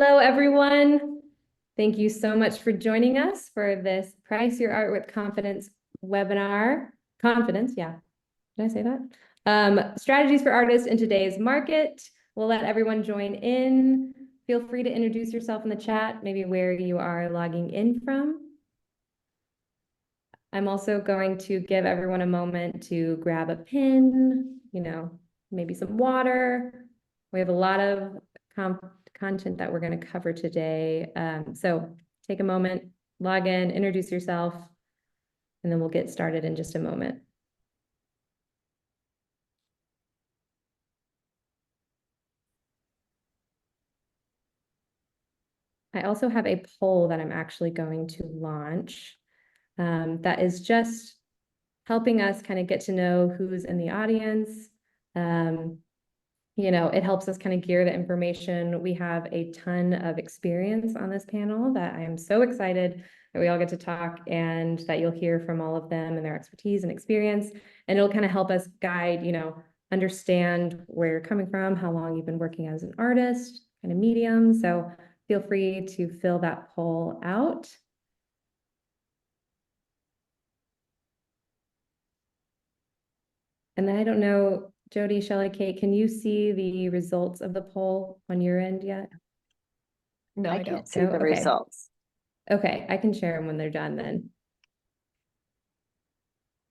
Hello, everyone. Thank you so much for joining us for this Price Your Art with Confidence webinar. Confidence, yeah. Did I say that? Strategies for artists in today's market. We'll let everyone join in. Feel free to introduce yourself in the chat, maybe where you are logging in from. I'm also going to give everyone a moment to grab a pen, maybe some water. We have a lot of content that we're going to cover today. So take a moment, log in, introduce yourself, and then we'll get started in just a moment. I also have a poll that I'm actually going to launch that is just helping us kind of get to know who's in the audience. It helps us kind of gear the information. We have a ton of experience on this panel that I am so excited that we all get to talk and that you'll hear from all of them and their expertise and experience. And it'll kind of help us guide, understand where you're coming from, how long you've been working as an artist, kind of medium. So feel free to fill that poll out. And then I don't know, Jody, Shelley, Kate, can you see the results of the poll on your end yet? No, I can't see the results. Okay, I can share them when they're done then.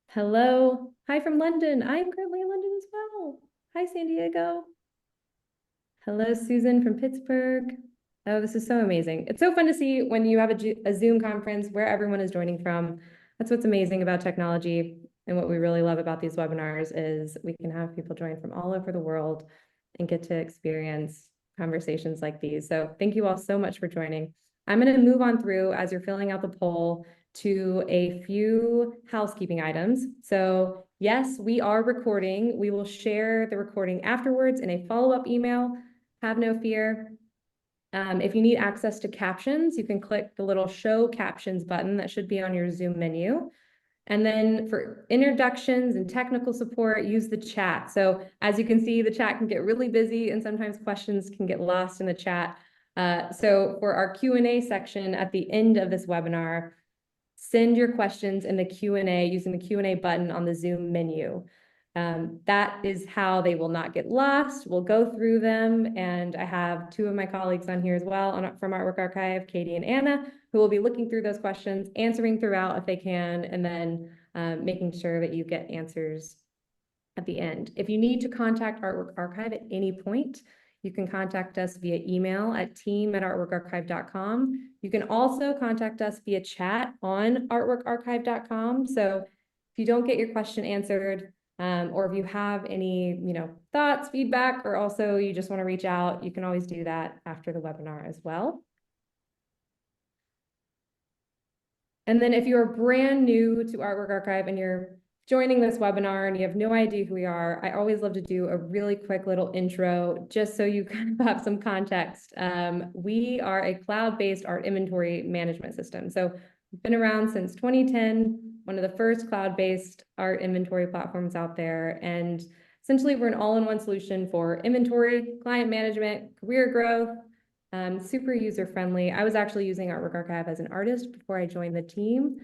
Hello. Hi from London. I'm currently in London as well. Hi, San Diego. Hello, Susan from Pittsburgh. Oh, this is so amazing. It's so fun to see when you have a Zoom conference where everyone is joining from. That's what's amazing about technology. And what we really love about these webinars is we can have people join from all over the world and get to experience conversations like these. So thank you all so much for joining. I'm going to move on through as you're filling out the poll to a few housekeeping items. So yes, we are recording. We will share the recording afterwards in a follow-up email. Have no fear. If you need access to captions, you can click the little show captions button that should be on your Zoom menu. And then for introductions and technical support, use the chat. So as you can see, the chat can get really busy and sometimes questions can get lost in the chat. So for our Q&A section at the end of this webinar, send your questions in the Q&A using the Q&A button on the Zoom menu. That is how they will not get lost. We'll go through them, and I have two of my colleagues on here as well from Artwork Archive, Katie and Anna, who will be looking through those questions, answering throughout if they can, and then making sure that you get answers at the end. If you need to contact Artwork Archive at any point, you can contact us via email at team@artworkarchive.com. You can also contact us via chat on artworkarchive.com. So if you don't get your question answered, or if you have any, thoughts, feedback, or also you just want to reach out, you can always do that after the webinar as well. And then if you're brand new to Artwork Archive and you're joining this webinar and you have no idea who we are, I always love to do a really quick little intro just so you kind of have some context. We are a cloud-based art inventory management system. So we've been around since 2010, one of the first cloud-based art inventory platforms out there. And essentially, we're an all-in-one solution for inventory, client management, career growth, super user-friendly. I was actually using Artwork Archive as an artist before I joined the team.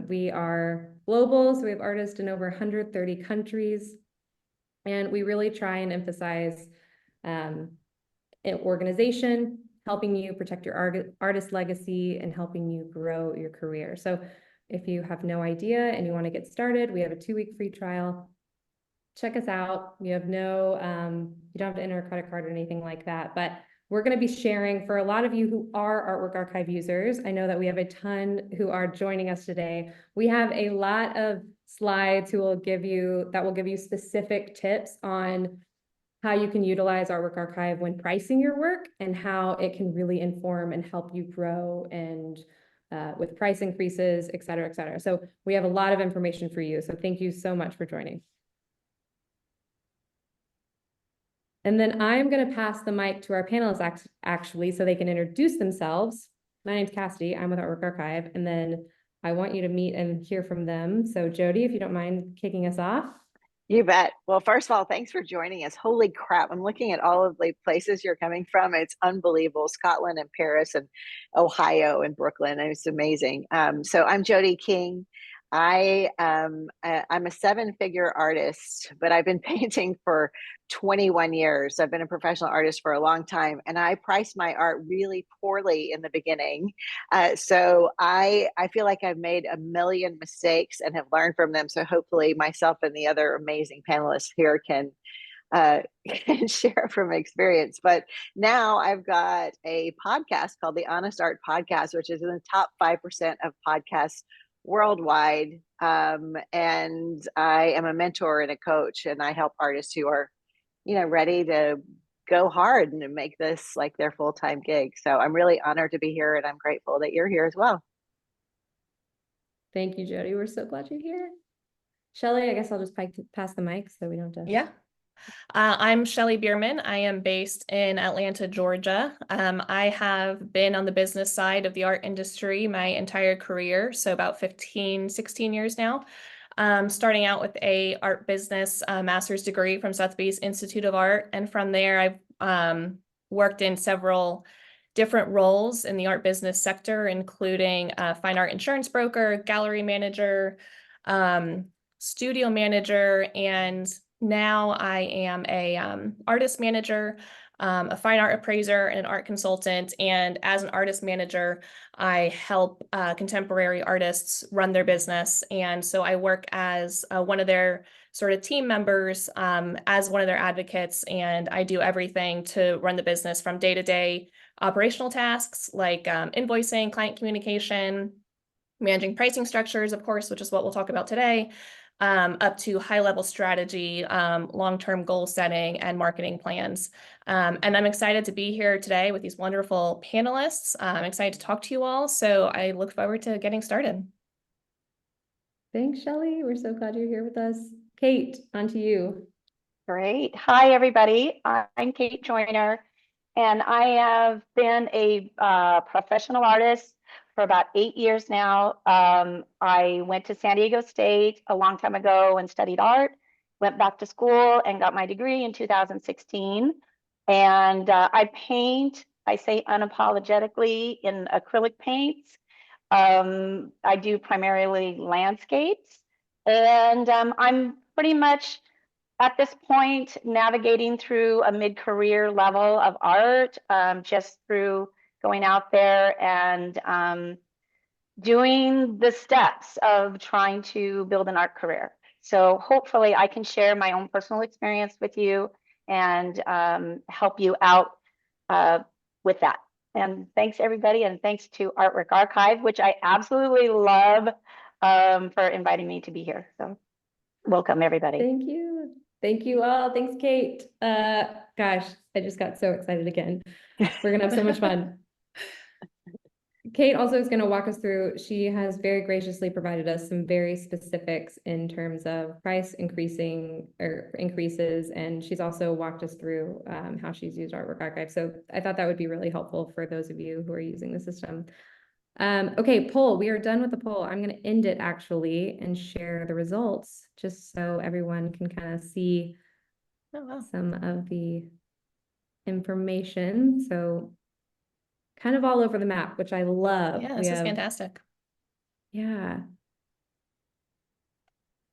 We are global, so we have artists in over 130 countries. And we really try and emphasize organization, helping you protect your artist legacy and helping you grow your career. So if you have no idea and you want to get started, we have a 2-week free trial. Check us out. You have you don't have to enter a credit card or anything like that, but we're going to be sharing for a lot of you who are Artwork Archive users. I know that we have a ton who are joining us today. We have a lot of slides that will give you specific tips on how you can utilize Artwork Archive when pricing your work and how it can really inform and help you grow and with price increases, et cetera, et cetera. So we have a lot of information for you. So thank you so much for joining. And then I'm going to pass the mic to our panelists actually so they can introduce themselves. My name's Cassidy. I'm with Artwork Archive. And then I want you to meet and hear from them. So Jody, if you don't mind kicking us off. You bet. Well, first of all, thanks for joining us. Holy crap. I'm looking at all of the places you're coming from. It's unbelievable. Scotland and Paris and Ohio and Brooklyn. It's amazing. So I'm Jody King. I'm a seven-figure artist, but I've been painting for 21 years. I've been a professional artist for a long time, and I priced my art really poorly in the beginning. So I feel like I've made a million mistakes and have learned from them. So hopefully myself and the other amazing panelists here can share from experience. But now I've got a podcast called the Honest Art Podcast, which is in the top 5% of podcasts worldwide. And I am a mentor and a coach, and I help artists who are, ready to go hard and make this like their full-time gig. So I'm really honored to be here, and I'm grateful that you're here as well. Thank you, Jody. We're so glad you're here. Shelley, I guess I'll just pass the mic so we don't have to. Yeah. I'm Shelley Bierman. I am based in Atlanta, Georgia. I have been on the business side of the art industry my entire career, so about 15, 16 years now. Starting out with a art business master's degree from Sotheby's Institute of Art. And from there, I've worked in several different roles in the art business sector, including fine art insurance broker, gallery manager, studio manager, and now I am a artist manager, a fine art appraiser, and an art consultant. And as an artist manager, I help contemporary artists run their business. And so I work as one of their sort of team members, as one of their advocates, and I do everything to run the business from day-to-day operational tasks like invoicing, client communication, managing pricing structures, of course, which is what we'll talk about today, up to high-level strategy, long-term goal setting, and marketing plans. And I'm excited to be here today with these wonderful panelists. I'm excited to talk to you all, so I look forward to getting started. Thanks, Shelley. We're so glad you're here with us. Kate, on to you. Great. Hi, everybody. I'm Kate Joyner, and I have been a professional artist for about 8 years now. I went to San Diego State a long time ago and studied art, went back to school and got my degree in 2016. And I paint, I say unapologetically, in acrylic paints. I do primarily landscapes, and I'm pretty much at this point navigating through a mid-career level of art, just through going out there and doing the steps of trying to build an art career. So hopefully I can share my own personal experience with you and help you out with that. And thanks everybody, and thanks to Artwork Archive, which I absolutely love, for inviting me to be here. So welcome everybody. Thank you. Thank you all. Thanks, Kate. Gosh, I just got so excited again. We're gonna have so much fun. Kate also is going to walk us through. She has very graciously provided us some very specifics in terms of price increases, and she's also walked us through how she's used Artwork Archive. So I thought that would be really helpful for those of you who are using the system. Okay, poll. We are done with the poll. I'm going to end it actually and share the results just so everyone can kind of see some of the information. So kind of all over the map, which I love. Yeah, this is fantastic. Yeah.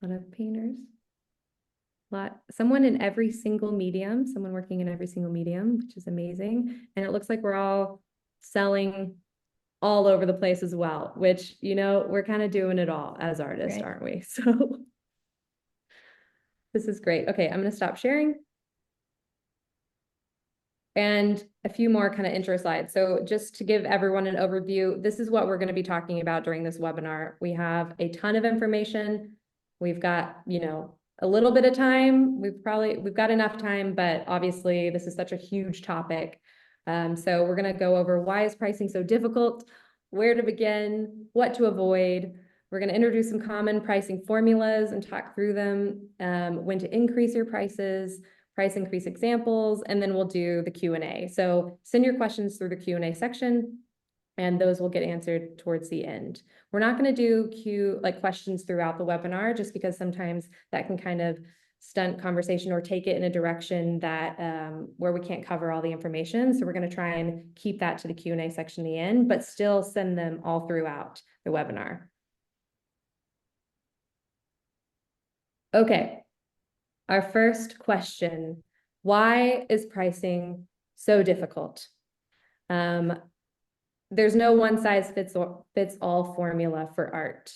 A lot of painters. Someone in every single medium, someone working in every single medium, which is amazing. And it looks like we're all selling all over the place as well, which, we're kind of doing it all as artists, aren't we? So this is great. Okay, I'm going to stop sharing. And a few more kind of intro slides. So just to give everyone an overview, this is what we're going to be talking about during this webinar. We have a ton of information. We've got, a little bit of time. We've got enough time, but obviously this is such a huge topic. So we're going to go over why is pricing so difficult, where to begin, what to avoid. We're going to introduce some common pricing formulas and talk through them, when to increase your prices, price increase examples, and then we'll do the Q&A. So send your questions through the Q&A section, and those will get answered towards the end. We're not going to do questions throughout the webinar, just because sometimes that can kind of stunt conversation or take it in a direction that where we can't cover all the information. So we're going to try and keep that to the Q&A section in the end, but still send them all throughout the webinar. Okay, our first question, why is pricing so difficult? There's no one size fits all formula for art.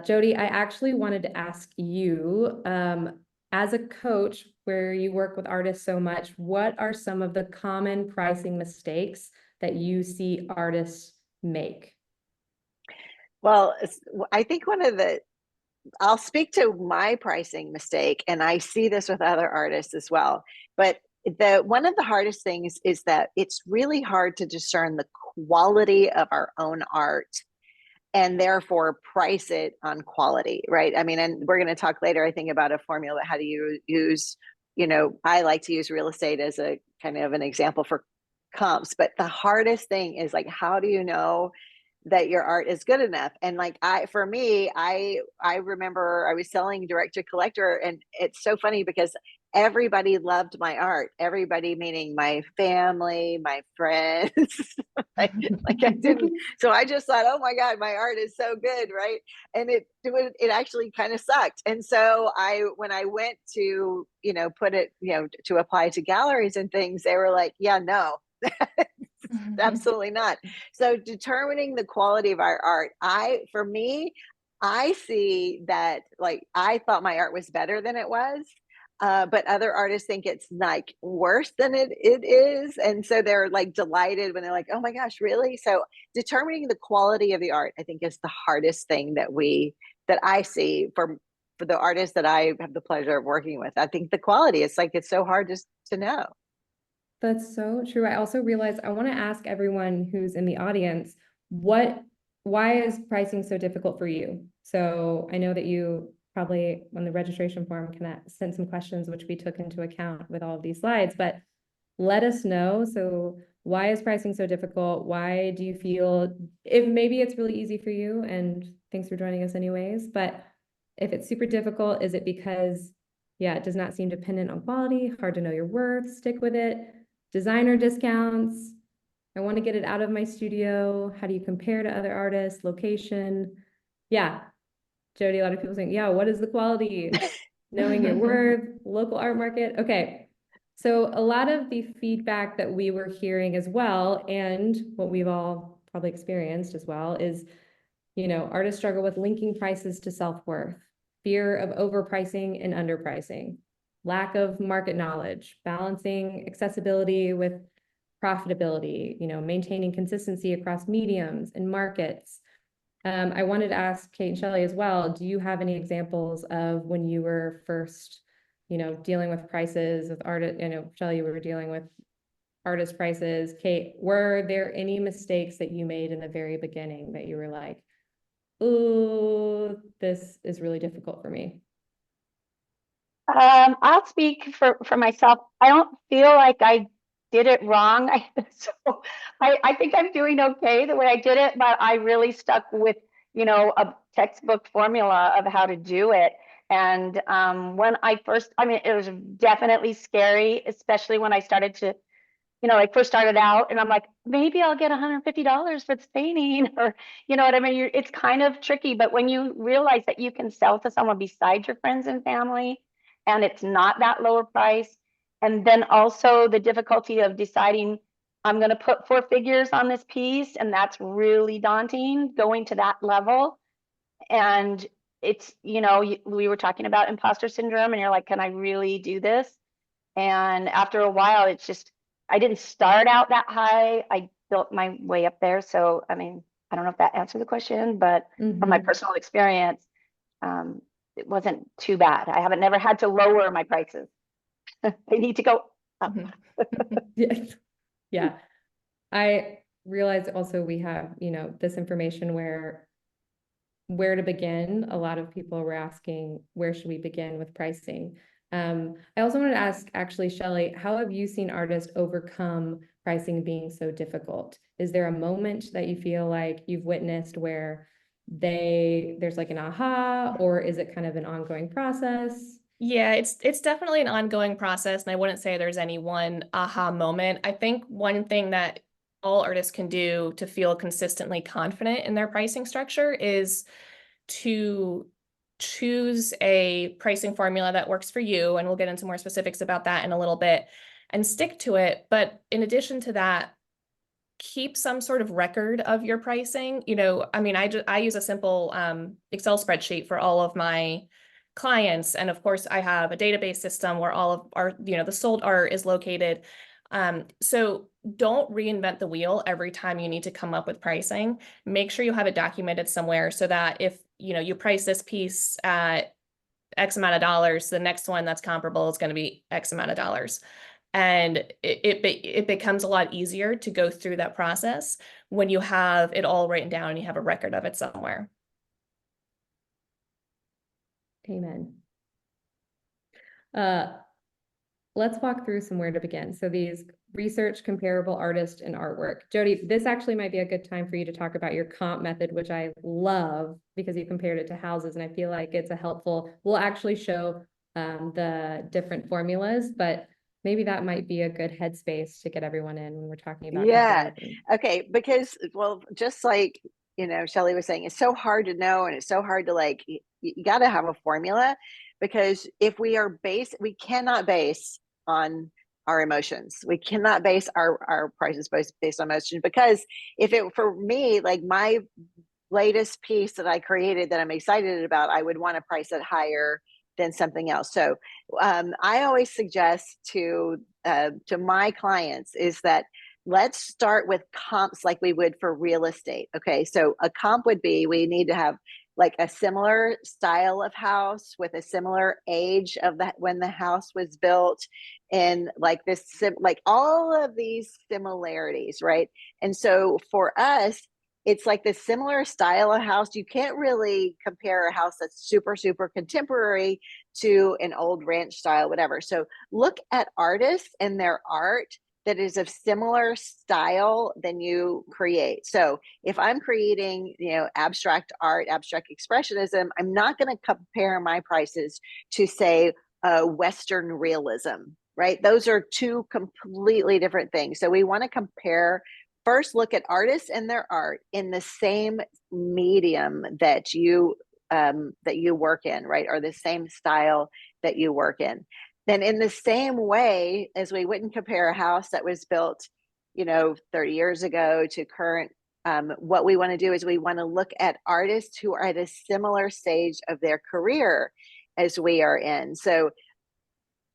Jody, I actually wanted to ask you, as a coach where you work with artists so much, what are some of the common pricing mistakes that you see artists make? Well, I think I'll speak to my pricing mistake, and I see this with other artists as well. But one of the hardest things is that it's really hard to discern the quality of our own art and therefore price it on quality, right? I mean, and we're going to talk later, I think, about a formula, how do you use, I like to use real estate as a kind of an example for comps, but the hardest thing is like, how do you know that your art is good enough? And like, for me, I remember I was selling direct to collector, and it's so funny because everybody loved my art. Everybody, meaning my family, my friends. like I didn't. So I just thought, oh my God, my art is so good, right? And it actually kind of sucked. And so when I went to put it to apply to galleries and things, they were like, yeah, no. Absolutely not. So determining the quality of our art, for me, I see that, like, I thought my art was better than it was, but other artists think it's like worse than it is. And so they're like delighted when they're like, oh my gosh, really? So determining the quality of the art, I think, is the hardest thing that I see for the artists that I have the pleasure of working with. I think the quality, it's so hard to know. That's so true. I also realized I want to ask everyone who's in the audience, why is pricing so difficult for you? So I know that you probably on the registration form can send some questions, which we took into account with all of these slides, but let us know. So why is pricing so difficult? Why do you feel, if maybe it's really easy for you, and thanks for joining us anyways, but if it's super difficult, is it because, yeah, it does not seem dependent on quality, hard to know your worth, stick with it? Designer discounts, I want to get it out of my studio. How do you compare to other artists? Location. Yeah, Jody, a lot of people saying, yeah, what is the quality? Knowing your worth, local art market. Okay, so a lot of the feedback that we were hearing as well, and what we've all probably experienced as well, is, artists struggle with linking prices to self-worth, fear of overpricing and underpricing, lack of market knowledge, balancing accessibility with profitability, maintaining consistency across mediums and markets. I wanted to ask Kate and Shelley as well, do you have any examples of when you were first, dealing with prices with artists? Shelley, you were dealing with artist prices. Kate, were there any mistakes that you made in the very beginning that you were like, oh, this is really difficult for me? I'll speak for myself. I don't feel like I did it wrong. I think I'm doing okay the way I did it, but I really stuck with, a textbook formula of how to do it. And when I mean, it was definitely scary, especially when I started to, I first started out and I'm like, maybe I'll get $150 for this painting, or, you know what I mean? It's kind of tricky, but when you realize that you can sell to someone besides your friends and family, and it's not that lower price, and then also the difficulty of deciding, I'm going to put 4 figures on this piece, and that's really daunting, going to that level. And it's, we were talking about imposter syndrome, and you're like, can I really do this? And after a while, it's just, I didn't start out that high. I built my way up there. So, I mean, I don't know if that answered the question, but from my personal experience, it wasn't too bad. I haven't never had to lower my prices. They need to go up. Yes. Yeah. I realize also we have, this information where to begin. A lot of people were asking, where should we begin with pricing? I also wanted to ask, actually, Shelley, how have you seen artists overcome pricing being so difficult? Is there a moment that you feel like you've witnessed where there's like an aha, or is it kind of an ongoing process? Yeah, it's definitely an ongoing process, and I wouldn't say there's any one aha moment. I think one thing that all artists can do to feel consistently confident in their pricing structure is to choose a pricing formula that works for you, and we'll get into more specifics about that in a little bit, and stick to it. But in addition to that, keep some sort of record of your pricing. I mean, I use a simple Excel spreadsheet for all of my clients, and of course I have a database system where all of our, the sold art is located. So don't reinvent the wheel every time you need to come up with pricing. Make sure you have it documented somewhere so that if you price this piece at X amount of dollars, the next one that's comparable is going to be X amount of dollars. And it becomes a lot easier to go through that process when you have it all written down and you have a record of it somewhere. Amen. Let's walk through some where to begin. So these research comparable artist and artwork. Jody, this actually might be a good time for you to talk about your comp method, which I love because you compared it to houses, and I feel like it's we'll actually show the different formulas, but maybe that might be a good headspace to get everyone in when we're talking about Yeah. comparison. Okay. Because, well, just like, Shelley was saying, it's so hard to know, and it's so hard to you got to have a formula, because if we cannot base on our emotions. We cannot base our prices based on emotions, because for me, like my latest piece that I created that I'm excited about, I would want to price it higher than something else. So I always suggest to my clients is that let's start with comps like we would for real estate. Okay, so a comp would be, we need to have like a similar style of house with a similar age of when the house was built, and like all of these similarities, right? And so for us, it's like this similar style of house. You can't really compare a house that's super, super contemporary to an old ranch style, whatever. So look at artists and their art that is of similar style than you create. So if I'm creating, abstract art, abstract expressionism, I'm not going to compare my prices to, say, Western realism, right? Those are two completely different things. So we want to compare. First, look at artists and their art in the same medium that you work in, right? Or the same style that you work in. Then in the same way as we wouldn't compare a house that was built, 30 years ago to current, what we want to do is we want to look at artists who are at a similar stage of their career as we are in. So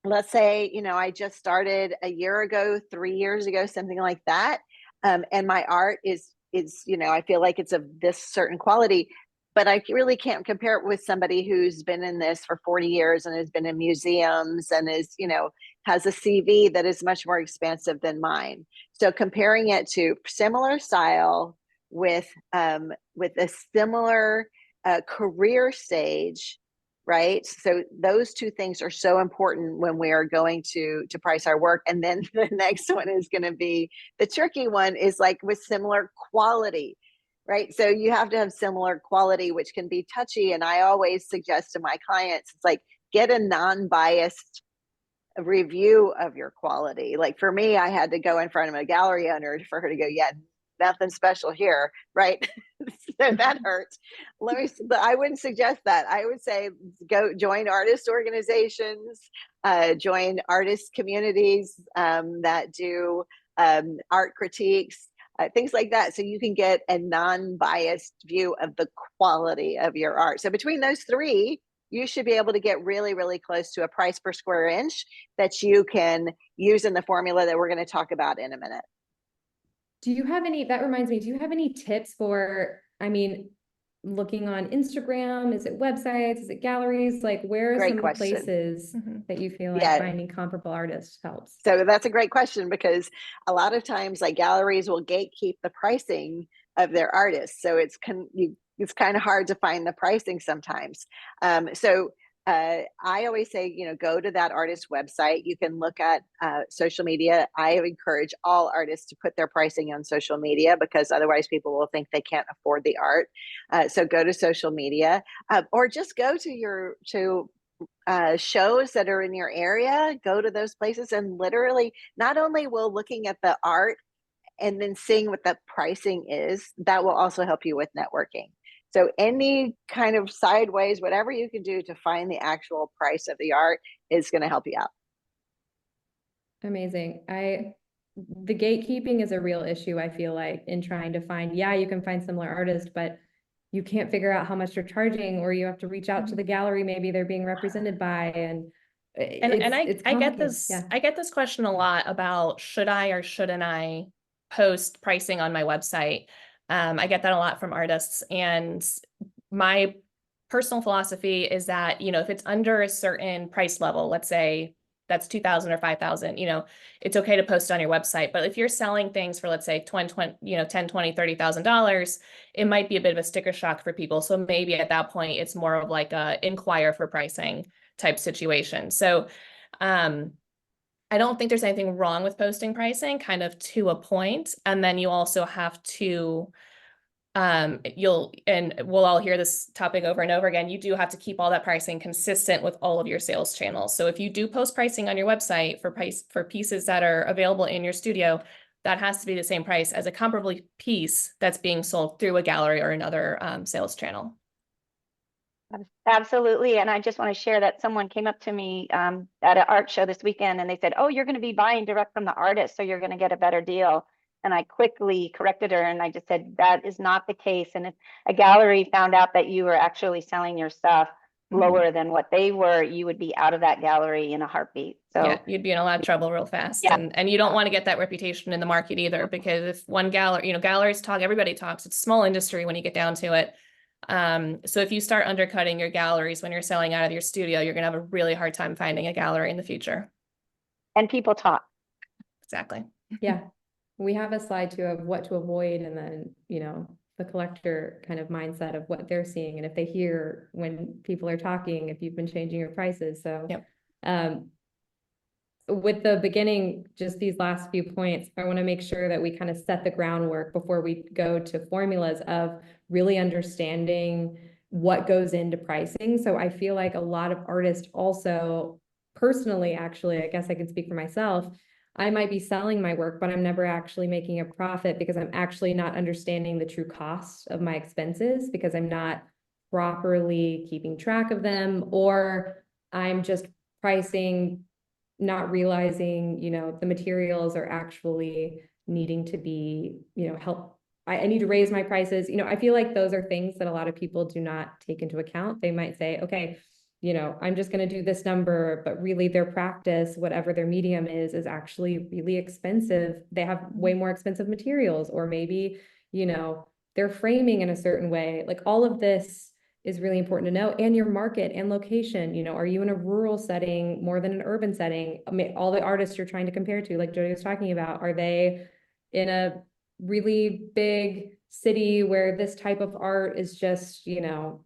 let's say, I just started a year ago, 3 years ago, something like that. And my art is, I feel like it's of this certain quality, but I really can't compare it with somebody who's been in this for 40 years and has been in museums and has a CV that is much more expansive than mine. So comparing it to similar style with a similar career stage, right? So those two things are so important when we are going to price our work. And then the next one is going to be the tricky one, is like with similar quality, right? So you have to have similar quality, which can be touchy. And I always suggest to my clients, it's like, get a non-biased review of your quality. Like for me, I had to go in front of a gallery owner for her to go, yeah, nothing special here, right? So that hurts. I wouldn't suggest that. I would say go join artist organizations, join artist communities that do art critiques, things like that, so you can get a non-biased view of the quality of your art. So between those three, you should be able to get really, really close to a price per square inch that you can use in the formula that we're going to talk about in a minute. That reminds me, do you have any tips for, looking on Instagram? Is it websites? Is it galleries? Like, where are Great some question. places that you feel like finding comparable artists helps? So that's a great question, because a lot of times like galleries will gatekeep the pricing of their artists. So it's kind of hard to find the pricing sometimes. I always say, go to that artist website. You can look at social media. I encourage all artists to put their pricing on social media, because otherwise people will think they can't afford the art. So go to social media, or just go to shows that are in your area, go to those places, and literally not only will looking at the art and then seeing what the pricing is, that will also help you with networking. So any kind of sideways, whatever you can do to find the actual price of the art is going to help you out. Amazing. The gatekeeping is a real issue, I feel like, in trying to find, yeah, you can find similar artists, but you can't figure out how much they're charging, or you have to reach out to the gallery maybe they're being represented by. And I get this, yeah. I get this question a lot about, should I or shouldn't I post pricing on my website? I get that a lot from artists, and my personal philosophy is that, you know, if it's under a certain price level, let's say that's 2,000 or 5,000, you know, it's okay to post on your website. But if you're selling things for, let's say 20, you know, 10, 20, $30,000, it might be a bit of a sticker shock for people. So maybe at that point, it's more of like a inquire for pricing type situation. So, I don't think there's anything wrong with posting pricing, kind of to a point. And then you also have to, and we'll all hear this topic over and over again, you do have to keep all that pricing consistent with all of your sales channels. So if you do post pricing on your website for pieces that are available in your studio, that has to be the same price as a comparable piece that's being sold through a gallery or another sales channel. Absolutely. And I just want to share that someone came up to me at an art show this weekend, and they said, oh, you're going to be buying direct from the artist, so you're going to get a better deal. And I quickly corrected her, and I just said, that is not the case. And if a gallery found out that you were actually selling your stuff lower than what they were, you would be out of that gallery in a heartbeat. So yeah, you'd be in a lot of trouble real fast. Yeah. And you don't want to get that reputation in the market either, because if one gallery, you know, galleries talk, everybody talks, it's a small industry when you get down to it. So if you start undercutting your galleries when you're selling out of your studio, you're going to have a really hard time finding a gallery in the future. And people talk. Exactly. Yeah. We have a slide too of what to avoid, and then, you know, the collector kind of mindset of what they're seeing. And if they hear when people are talking, if you've been changing your prices. So, yep. With the beginning, just these last few points, I want to make sure that we kind of set the groundwork before we go to formulas of really understanding what goes into pricing. So I feel like a lot of artists also, personally, actually, I guess I can speak for myself, I might be selling my work, but I'm never actually making a profit because I'm actually not understanding the true cost of my expenses, because I'm not properly keeping track of them, or I'm just pricing, not realizing, you know, the materials are actually needing to be, you know, I need to raise my prices. You know, I feel like those are things that a lot of people do not take into account. They might say, okay, you know, I'm just going to do this number, but really their practice, whatever their medium is actually really expensive. They have way more expensive materials, or maybe, you know, they're framing in a certain way. Like, all of this is really important to know, and your market and location. You know, are you in a rural setting more than an urban setting? I mean, all the artists you're trying to compare to, like Jody was talking about, are they in a really big city where this type of art is just, you know,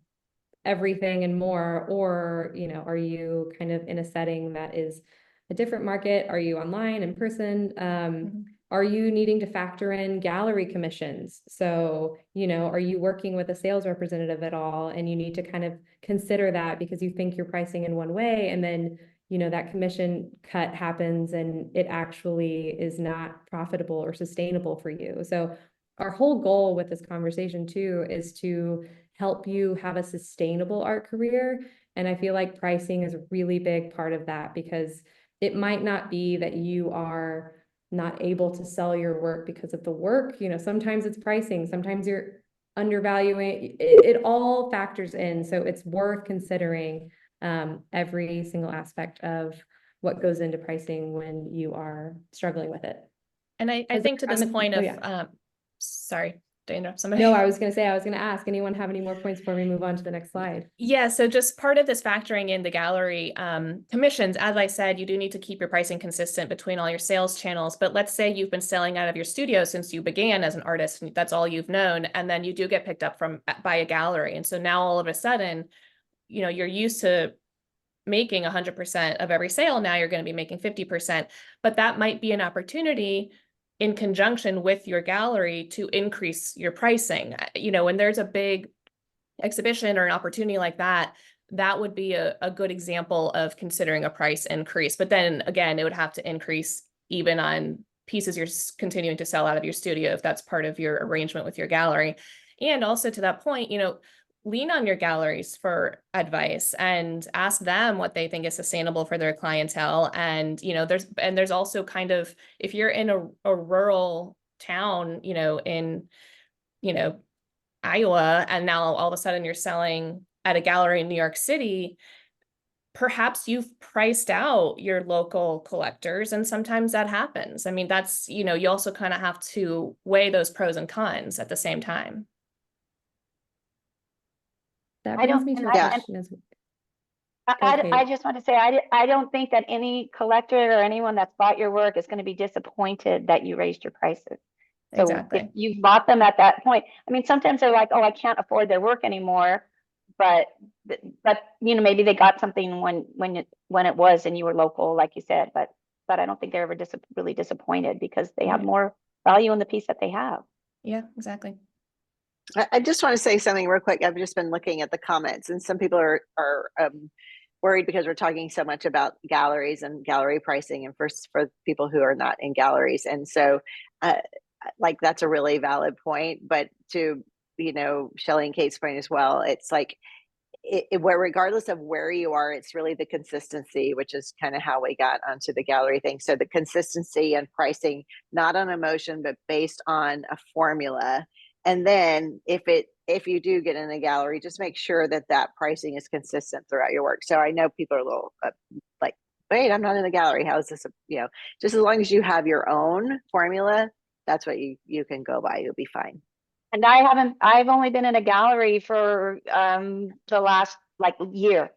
everything and more? Or, you know, are you kind of in a setting that is a different market? Are you online, in person? Are you needing to factor in gallery commissions? So, you know, are you working with a sales representative at all? And you need to kind of consider that, because you think you're pricing in one way, and then, you know, that commission cut happens and it actually is not profitable or sustainable for you. So our whole goal with this conversation too is to help you have a sustainable art career. And I feel like pricing is a really big part of that, because it might not be that you are not able to sell your work because of the work. You know, sometimes it's pricing, sometimes you're undervaluing it, all factors in. So it's worth considering every single aspect of what goes into pricing when you are struggling with it. And I think to this point of, sorry to interrupt somebody. No, I was going to ask, anyone have any more points before we move on to the next slide? Yeah, so just part of this factoring in the gallery commissions, as I said, you do need to keep your pricing consistent between all your sales channels. But let's say you've been selling out of your studio since you began as an artist, and that's all you've known, and then you do get picked up by a gallery. And so now all of a sudden, you know, you're used to making 100% of every sale. Now you're going to be making 50%, but that might be an opportunity in conjunction with your gallery to increase your pricing. You know, when there's a big exhibition or an opportunity like that, that would be a good example of considering a price increase. But then again, it would have to increase even on pieces you're continuing to sell out of your studio if that's part of your arrangement with your gallery. And also to that point, lean on your galleries for advice and ask them what they think is sustainable for their clientele. And, there's also kind of, if you're in a rural town, in, Iowa, and now all of a sudden you're selling at a gallery in New York City, perhaps you've priced out your local collectors, and sometimes that happens. I mean, that's, you also kind of have to weigh those pros and cons at the same time. That I brings don't- me to a and I- question as I Okay. just want to say, I don't think that any collector or anyone that's bought your work is going to be disappointed that you raised your prices. So Exactly. if you bought them at that point, I mean, sometimes they're like, oh, I can't afford their work anymore. But maybe they got something when it was and you were local, like you said. But I don't think they're ever really disappointed because they have Right. more value in the piece that they have. Yeah, exactly. I just want to say something real quick. I've just been looking at the comments, and some people are worried because we're talking so much about galleries and gallery pricing, and for people who are not in galleries. And so, like, that's a really valid point. But to Shelley and Kate's point as well, it's like where regardless of where you are, it's really the consistency, which is kind of how we got onto the gallery thing. So the consistency and pricing, not on emotion, but based on a formula. And then if you do get in a gallery, just make sure that pricing is consistent throughout your work. So I know people are a little like, wait, I'm not in the gallery. How is this? Just as long as you have your own formula, that's what you can go by. You'll be fine. And I've only been in a gallery for the last year.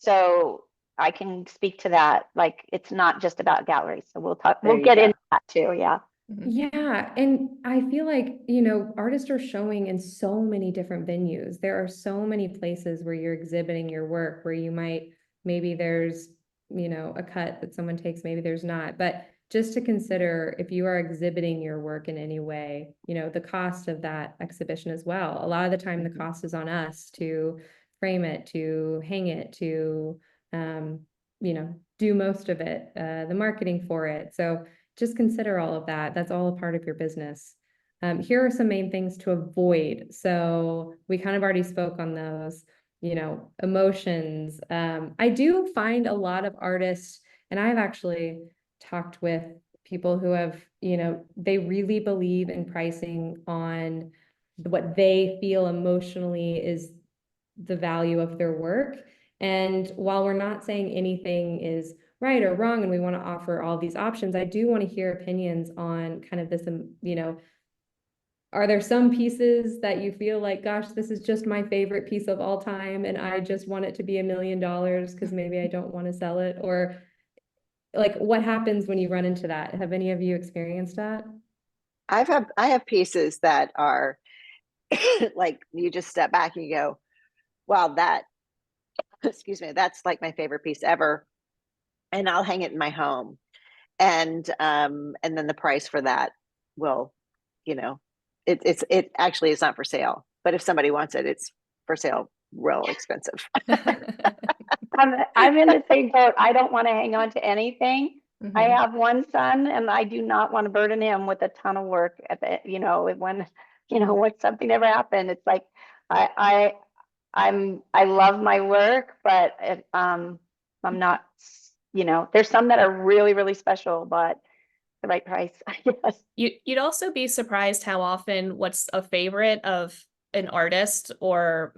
So I can speak to that. Like, it's not just about galleries. So we'll get into that too. Yeah. Yeah, and I feel like, artists are showing in so many different venues. There are so many places where you're exhibiting your work where maybe there's, a cut that someone takes, maybe there's not. But just to consider, if you are exhibiting your work in any way, the cost of that exhibition as well. A lot of the time, the cost is on us to frame it, to hang it, to, do most of it, the marketing for it. So just consider all of that. That's all a part of your business. Here are some main things to avoid. So we kind of already spoke on those, emotions. I do find a lot of artists, and I've actually talked with people who have, they really believe in pricing on what they feel emotionally is the value of their work. And while we're not saying anything is right or wrong, and we want to offer all these options, I do want to hear opinions on kind of this, are there some pieces that you feel like, gosh, this is just my favorite piece of all time, and I just want it to be $1 million because maybe I don't want to sell it? Or like, what happens when you run into that? Have any of you experienced that? I have pieces that are like, you just step back and you go, wow, excuse me, that's like my favorite piece ever. And I'll hang it in my home. And then the price for that will, it actually is not for sale, but if somebody wants it, it's for sale, real expensive. I'm in the same boat. I don't want to hang on to anything. Mhm. I have one son, and I do not want to burden him with a ton of work at the, when something ever happened. It's like I love my work, but I'm not, there's some that are really, really special, but the right price, I guess. You'd also be surprised how often what's a favorite of an artist or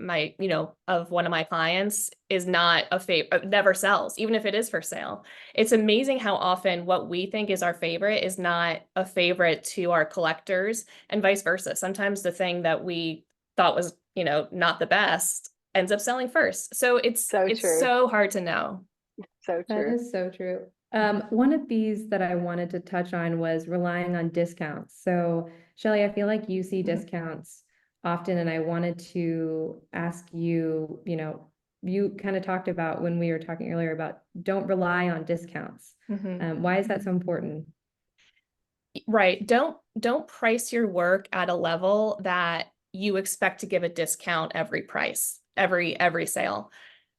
of one of my clients is not a favorite, never sells, even if it is for sale. It's amazing how often what we think is our favorite is not a favorite to our collectors, and vice versa. Sometimes the thing that we thought was, not the best ends up selling first. So it's true. so hard to know. So That true. is so true. One of these that I wanted to touch on was relying on discounts. So Shelley, I feel like you see discounts often, and I wanted to ask you, you kind of talked about when we were talking earlier about don't rely on discounts. Why is that so important? Right. Don't price your work at a level that you expect to give a discount every price, every sale.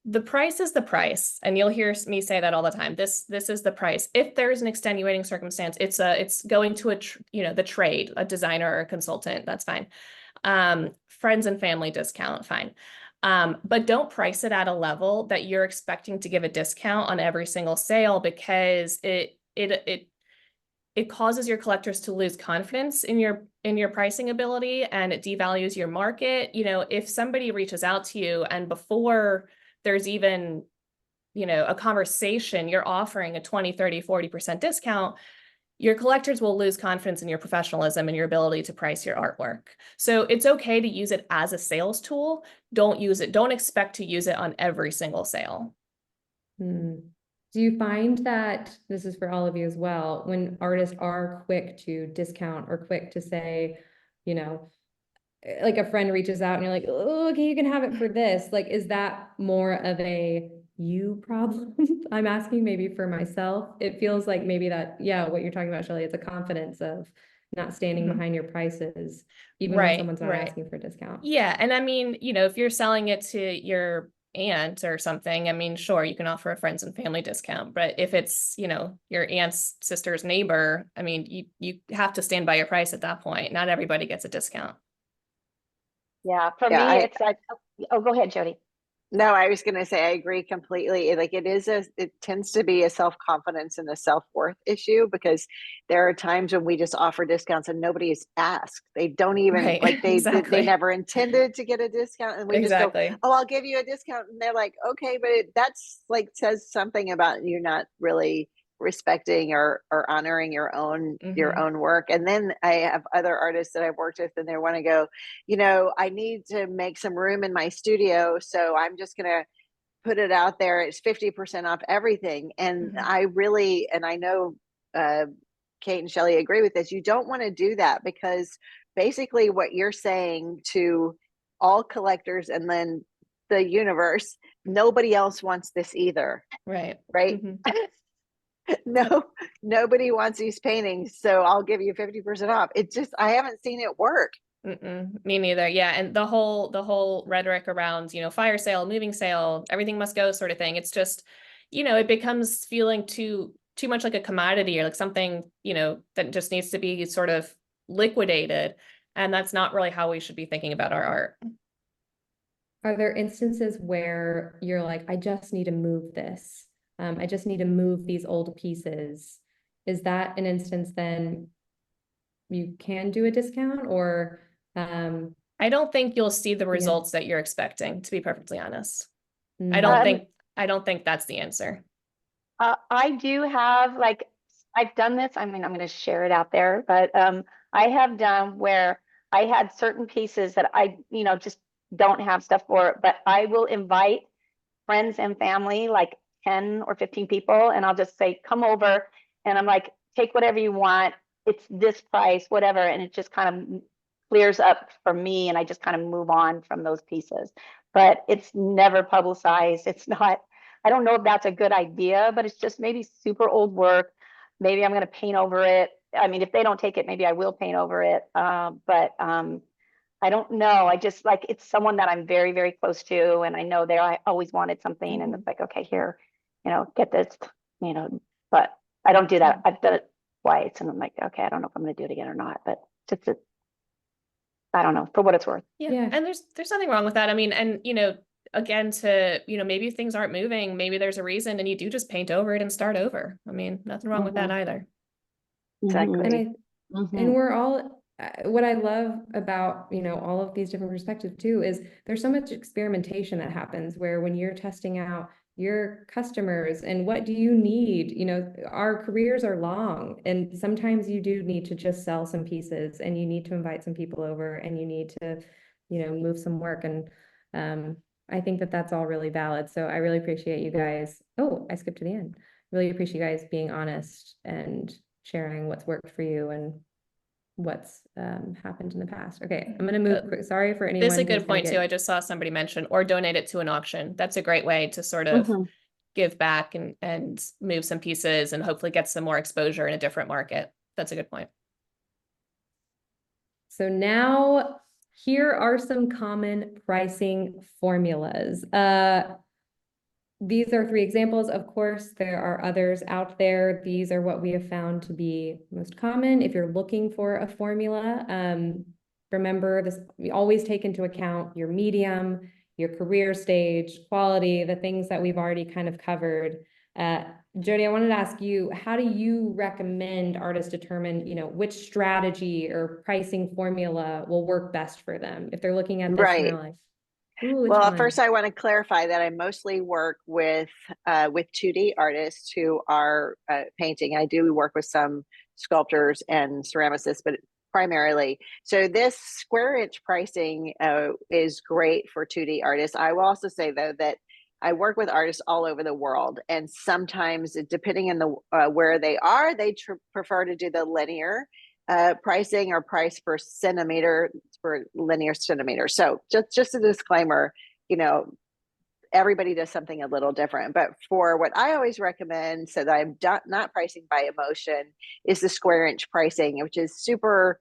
The price is the price, and you'll hear me say that all the time. This is the price. If there's an extenuating circumstance, it's going to the trade, a designer or a consultant, that's fine. Friends and family discount, fine. But don't price it at a level that you're expecting to give a discount on every single sale, because it causes your collectors to lose confidence in your pricing ability, and it devalues your market. If somebody reaches out to you and before there's even, a conversation, you're offering a 20, 30, 40% discount, your collectors will lose confidence in your professionalism and your ability to price your artwork. So it's okay to use it as a sales tool. Don't expect to use it on every single sale. Do you find that, this is for all of you as well, when artists are quick to discount or quick to say, like a friend reaches out and you're like, oh, okay, you can have it for this. Like, is that more of a you problem? I'm asking maybe for myself. It feels like maybe that, yeah, what you're talking about, Shelley, it's a confidence of not standing behind your prices, even when someone's not asking for a discount. Yeah. And I mean, if you're selling it to your aunt or something, I mean, sure, you can offer a friends and family discount, but if it's, your aunt's sister's neighbor, I mean, you have to stand by your price at that point. Not everybody gets a discount. Yeah, for me, it's like, oh, go ahead, Jody. No, I was going to say, I agree completely. Like it tends to be a self-confidence and a self-worth issue, because there are times when we just offer discounts and nobody is asked. They don't even they never intended to get a discount. And we just go, oh, I'll give you a discount. And they're like, okay, but that's like says something about you not really respecting or honoring your own work. And then I have other artists that I've worked with, and they want to go, I need to make some room in my studio, so I'm just gonna put it out there, it's 50% off everything. And I know Kate and Shelley agree with this. You don't want to do that, because basically what you're saying to all collectors and then the universe, nobody else wants this either. Right. No, nobody wants these paintings, so I'll give you 50% off. It's just, I haven't seen it work. Me neither. Yeah. And the whole rhetoric around, fire sale, moving sale, everything must go sort of thing. It's just, it becomes feeling too much like a commodity, or like something, that just needs to be sort of liquidated. And that's not really how we should be thinking about our art. Are there instances where you're like, I just need to move this? I just need to move these old pieces. Is that an instance then you can do a discount, or? I don't think you'll see the results that you're expecting, to be perfectly honest. I don't think that's the answer. I do have, like, I've done this. I mean, I'm going to share it out there, but I have done where I had certain pieces that I, just don't have stuff for, but I will invite friends and family, like 10 or 15 people, and I'll just say, come over, and I'm like, take whatever you want. It's this price, whatever. And it just kind of clears up for me, and I just kind of move on from those pieces. But it's never publicized. It's not, I don't know if that's a good idea, but it's just maybe super old work. Maybe I'm going to paint over it. I mean, if they don't take it, maybe I will paint over it. But I don't know. I just, like, it's someone that I'm very, very close to, and I know I always wanted something, and it's like, okay, here, get this, but I don't do that. I've done it twice, and I'm like, okay, I don't know if I'm going to do it again or not, but just, I don't know, for what it's worth. Yeah. And there's nothing wrong with that. I mean, and, again, maybe things aren't moving, maybe there's a reason, and you do just paint over it and start over. I mean, nothing wrong with that either. Exactly. And we're all, what I love about, all of these different perspectives too, is there's so much experimentation that happens where when you're testing out your customers and what do you need, our careers are long, and sometimes you do need to just sell some pieces, and you need to invite some people over, and you need to, move some work. And I think that that's all really valid. So I really appreciate you guys. Oh, I skipped to the end. Really appreciate you guys being honest and sharing what's worked for you and what's happened in the past. Okay, I'm gonna move quick. Sorry for anyone. This is a good point too. I just saw somebody mention, or donate it to an auction. That's a great way to sort of give back and move some pieces and hopefully get some more exposure in a different market. That's a good point. So now here are some common pricing formulas. these are 3 examples. Of course, there are others out there. These are what we have found to be most common. If you're looking for a formula, remember this, we always take into account your medium, your career stage, quality, the things that we've already kind of covered. Jody, I wanted to ask you, how do you recommend artists determine, which strategy or pricing formula will work best for them if they're looking at this and they're like, ooh, which Well, one? first I want to clarify that I mostly work with 2D artists who are painting. I do work with some sculptors and ceramicists, but primarily. So this square inch pricing is great for 2D artists. I will also say though that I work with artists all over the world, and sometimes depending on the where they are, they prefer to do the linear pricing or price per centimeter for linear centimeter. So just a disclaimer, everybody does something a little different. But for what I always recommend, so that I'm not pricing by emotion, is the square inch pricing, which is super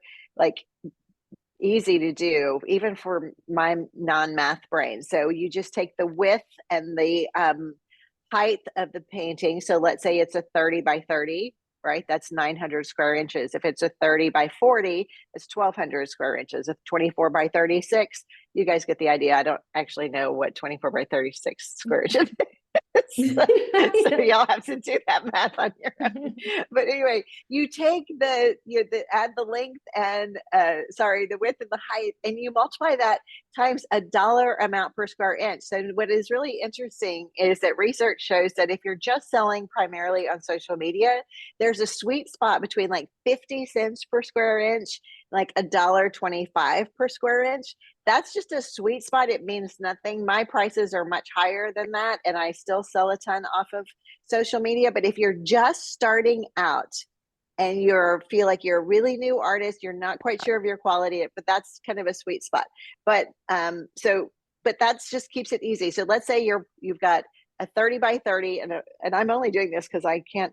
easy to do, even for my non-math brain. So you just take the width and the height of the painting. So let's say it's a 30 by 30, right? That's 900 square inches. If it's a 30 by 40, it's 1200 square inches. If 24 by 36, you guys get the idea. I don't actually know what 24 by 36 square inches is. So y'all have to do that math on your own. But anyway, you take add the length and the width and the height, and you multiply that times a dollar amount per square inch. So what is really interesting is that research shows that if you're just selling primarily on social media, there's a sweet spot between 50 cents per square inch, $1.25 per square inch. That's just a sweet spot. It means nothing. My prices are much higher than that, and I still sell a ton off of social media. But if you're just starting out and feel like you're a really new artist, you're not quite sure of your quality, but that's kind of a sweet spot. But but that's just keeps it easy. So let's say you've got a 30 by 30, and I'm only doing this because I can't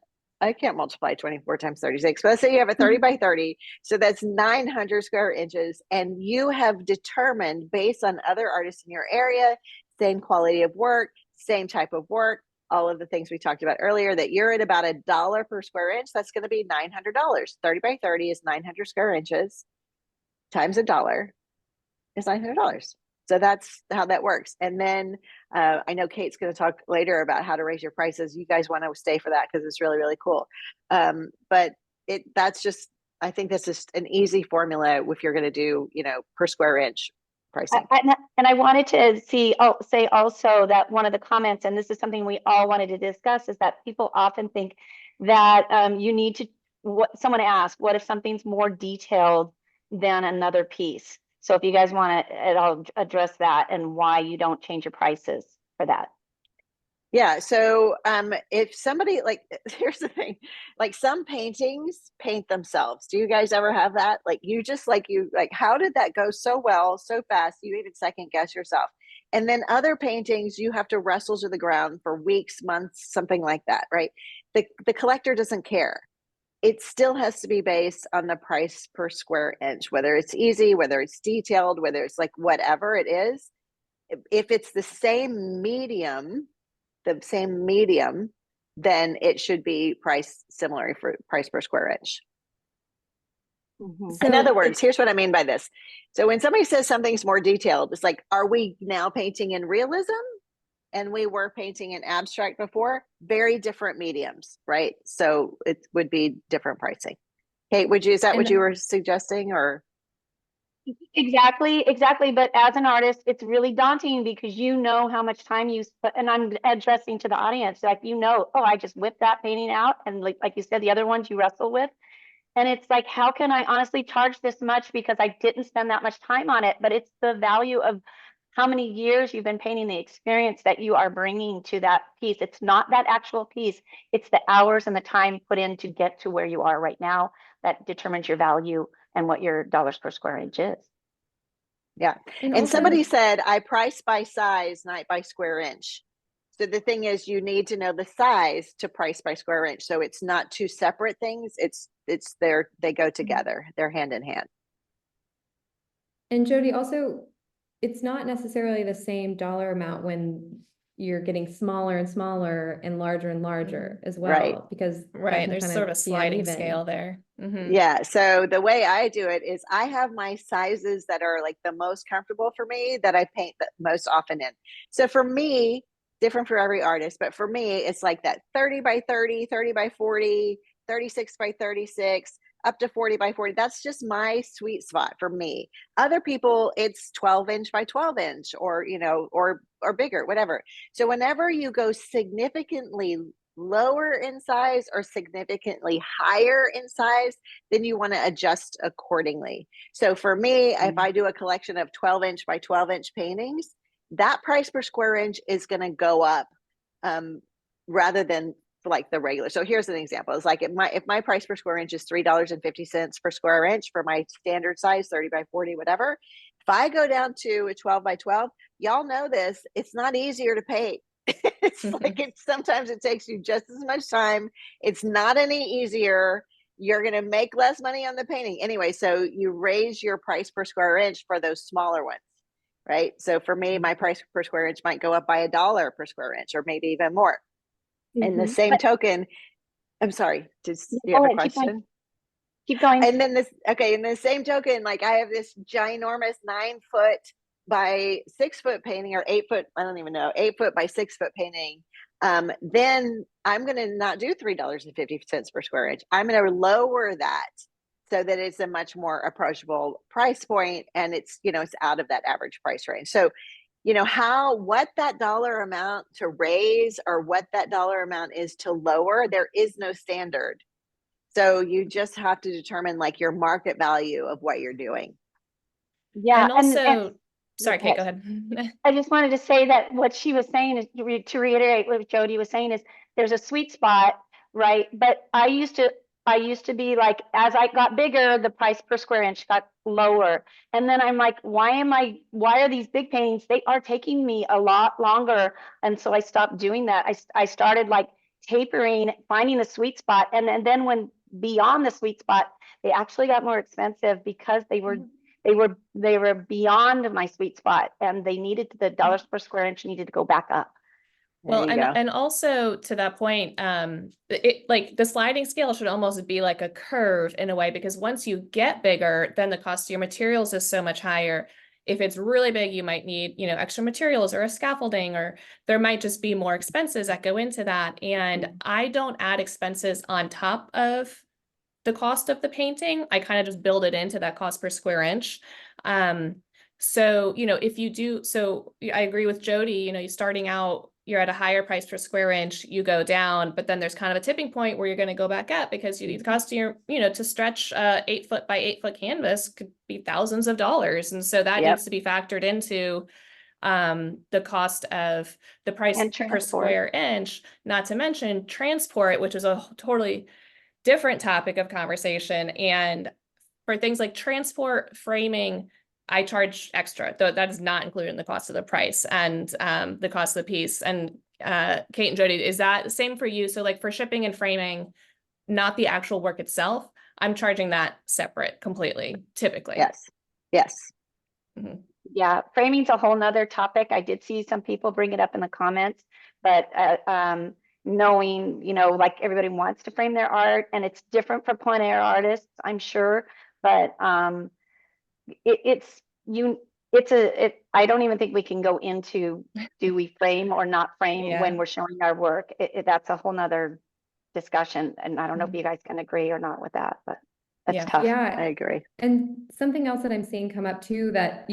multiply 24 times 36, but let's say you have a 30 by 30. So that's 900 square inches. And you have determined, based on other artists in your area, same quality of work, same type of work, all of the things we talked about earlier, that you're at about $1 per square inch. That's going to be $900. 30 by 30 is 900 square inches times $1 is $900. So that's how that works. And then I know Kate's going to talk later about how to raise your prices. You guys want to stay for that because it's really, really cool. But I think that's just an easy formula if you're going to do, per square inch pricing. And I wanted to say also that one of the comments, and this is something we all wanted to discuss, is that people often think that you need to, someone asked, what if something's more detailed than another piece? So if you guys want to at all address that and why you don't change your prices for that. Yeah. So if somebody here's the thing, some paintings paint themselves. Do you guys ever have that? How did that go so well, so fast? You even second guess yourself. And then other paintings, you have to wrestle to the ground for weeks, months, something like that, right? The collector doesn't care. It still has to be based on the price per square inch, whether it's easy, whether it's detailed, whether it's whatever it is. If it's the same medium, then it should be priced similarly for price per square inch. In other words, here's what I mean by this. So when somebody says something's more detailed, it's are we now painting in realism? And we were painting in abstract before, very different mediums, right? So it would be different pricing. Kate, is that what you were suggesting, or? Exactly. But as an artist, it's really daunting because how much time you spend, and I'm addressing to the audience, I just whipped that painting out, and like you said, the other ones you wrestle with. And it's how can I honestly charge this much because I didn't spend that much time on it? But it's the value of how many years you've been painting, the experience that you are bringing to that piece. It's not that actual piece. It's the hours and the time put in to get to where you are right now that determines your value and what your dollars per square inch is. Yeah. And somebody said, I price by size, not by square inch. So the thing is, you need to know the size to price by square inch. So it's not two separate things. They go together. They're hand in hand. And Jody, also, it's not necessarily the same dollar amount when you're getting smaller and smaller and larger as well, Right. because that Right. can There's kind sort of a be sliding uneven. scale there. Mhm. Yeah. So the way I do it is I have my sizes that are like the most comfortable for me that I paint the most often in. So for me, different for every artist, but for me, it's like that 30 by 30, 30 by 40, 36 by 36, up to 40 by 40. That's just my sweet spot for me. Other people, it's 12-inch by 12-inch or, or bigger, whatever. So whenever you go significantly lower in size or significantly higher in size, then you want to adjust accordingly. So for me, if I do a collection of 12-inch by 12-inch paintings, that price per square inch is going to go up rather than like the regular. So here's an example. It's like if my price per square inch is $3.50 per square inch for my standard size, 30 by 40, whatever. If I go down to a 12 by 12, y'all know this, it's not easier to paint. It's like sometimes it takes you just as much time. It's not any easier. You're going to make less money on the painting anyway. So you raise your price per square inch for those smaller ones, right? So for me, my price per square inch might go up by $1 per square inch, or maybe even more. In the same token, I'm sorry, just do you have a question? Keep going. And then in the same token, like I have this ginormous 9-foot by 6-foot painting, or 8-foot, I don't even know, 8-foot by 6-foot painting. Then I'm going to not do $3.50 per square inch. I'm going to lower that so that it's a much more approachable price point, and it's, it's out of that average price range. So, what that dollar amount to raise or what that dollar amount is to lower, there is no standard. So you just have to determine like your market value of what you're doing. Yeah. And also, sorry, Kate, go ahead. I just wanted to say that what she was saying is, to reiterate what Jody was saying, is there's a sweet spot, right? But I used to be like, as I got bigger, the price per square inch got lower. And then I'm like, why are these big paintings? They are taking me a lot longer. And so I stopped doing that. I started like tapering, finding the sweet spot. And then when beyond the sweet spot, they actually got more expensive because they were beyond my sweet spot, and they needed, the dollars per square inch needed to go back up. Well, and also to that point, like the sliding scale should almost be like a curve in a way, because once you get bigger, then the cost of your materials is so much higher. If it's really big, you might need, extra materials or a scaffolding, or there might just be more expenses that go into that. And I don't add expenses on top of the cost of the painting. I kind of just build it into that cost per square inch. So, if you do, so I agree with Jody, you're starting out, you're at a higher price per square inch, you go down, but then there's kind of a tipping point where you're going to go back up, because it costs you, to stretch 8-foot by 8-foot canvas could be thousands of dollars. And so that needs to be factored into the cost of the price per square inch, not to mention transport, which is a totally different topic of conversation. And for things like transport, framing, I charge extra, though that is not included in the cost of the price and the cost of the piece. And Kate and Jody, is that the same for you? So like for shipping and framing, not the actual work itself, I'm charging that separate completely, typically. Yes. Mm-hmm. Yeah, framing's a whole nother topic. I did see some people bring it up in the comments, but knowing, like everybody wants to frame their art, and it's different for plein air artists, I'm sure, but I don't even think we can go into, do we frame or not frame when we're showing our work? That's a whole nother discussion, and I don't know if you guys can agree or not with that, but that's tough. Yeah, I agree. And something else that I'm seeing come up too, that,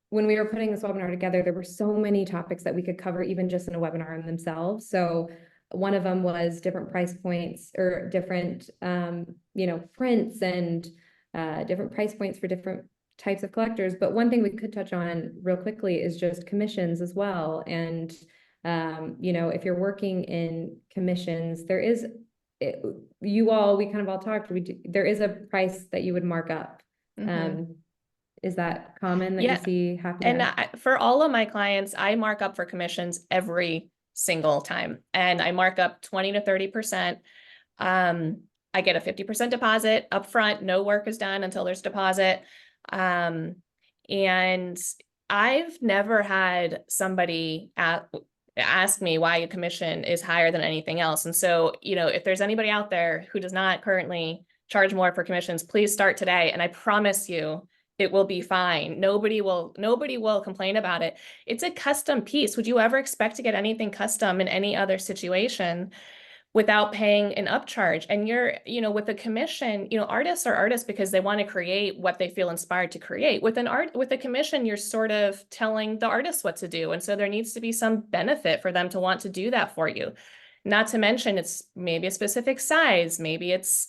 when we were putting this webinar together, there were so many topics that we could cover even just in a webinar in themselves. So one of them was different price points, or different, prints, and different price points for different types of collectors. But one thing we could touch on real quickly is just commissions as well. And, if you're working in commissions, there is, we kind of all talked, there is a price that you would mark up. Is that common that you see happen? And for all of my clients, I mark up for commissions every single time, and I mark up 20 to 30%. I get a 50% deposit up front. No work is done until there's deposit. And I've never had somebody ask me why a commission is higher than anything else. And so, if there's anybody out there who does not currently charge more for commissions, please start today. And I promise you, it will be fine. Nobody will complain about it. It's a custom piece. Would you ever expect to get anything custom in any other situation without paying an upcharge? And with a commission, artists are artists because they want to create what they feel inspired to create. With a commission, you're sort of telling the artist what to do. And so there needs to be some benefit for them to want to do that for you. Not to mention it's maybe a specific size, maybe it's,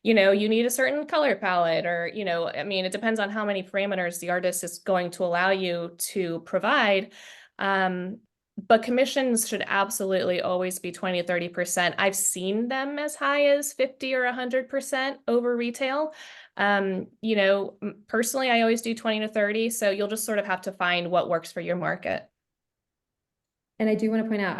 you need a certain color palette, or, it depends on how many parameters the artist is going to allow you to provide. But commissions should absolutely always be 20 to 30%. I've seen them as high as 50 or 100% over retail. Personally, I always do 20 to 30. So you'll just sort of have to find what works for your market. And I do want to point out,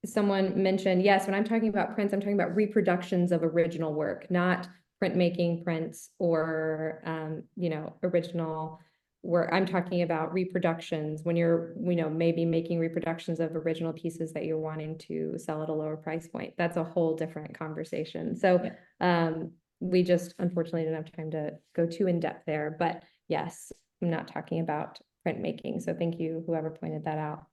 someone mentioned, yes, when I'm talking about prints, I'm talking about reproductions of original work, not printmaking prints or, original work. I'm talking about reproductions when you're, maybe making reproductions of original pieces that you're wanting to sell at a lower price point. That's a whole different conversation. So, we just unfortunately didn't have time to go too in depth there, but yes, I'm not talking about printmaking. So thank you, whoever pointed that out.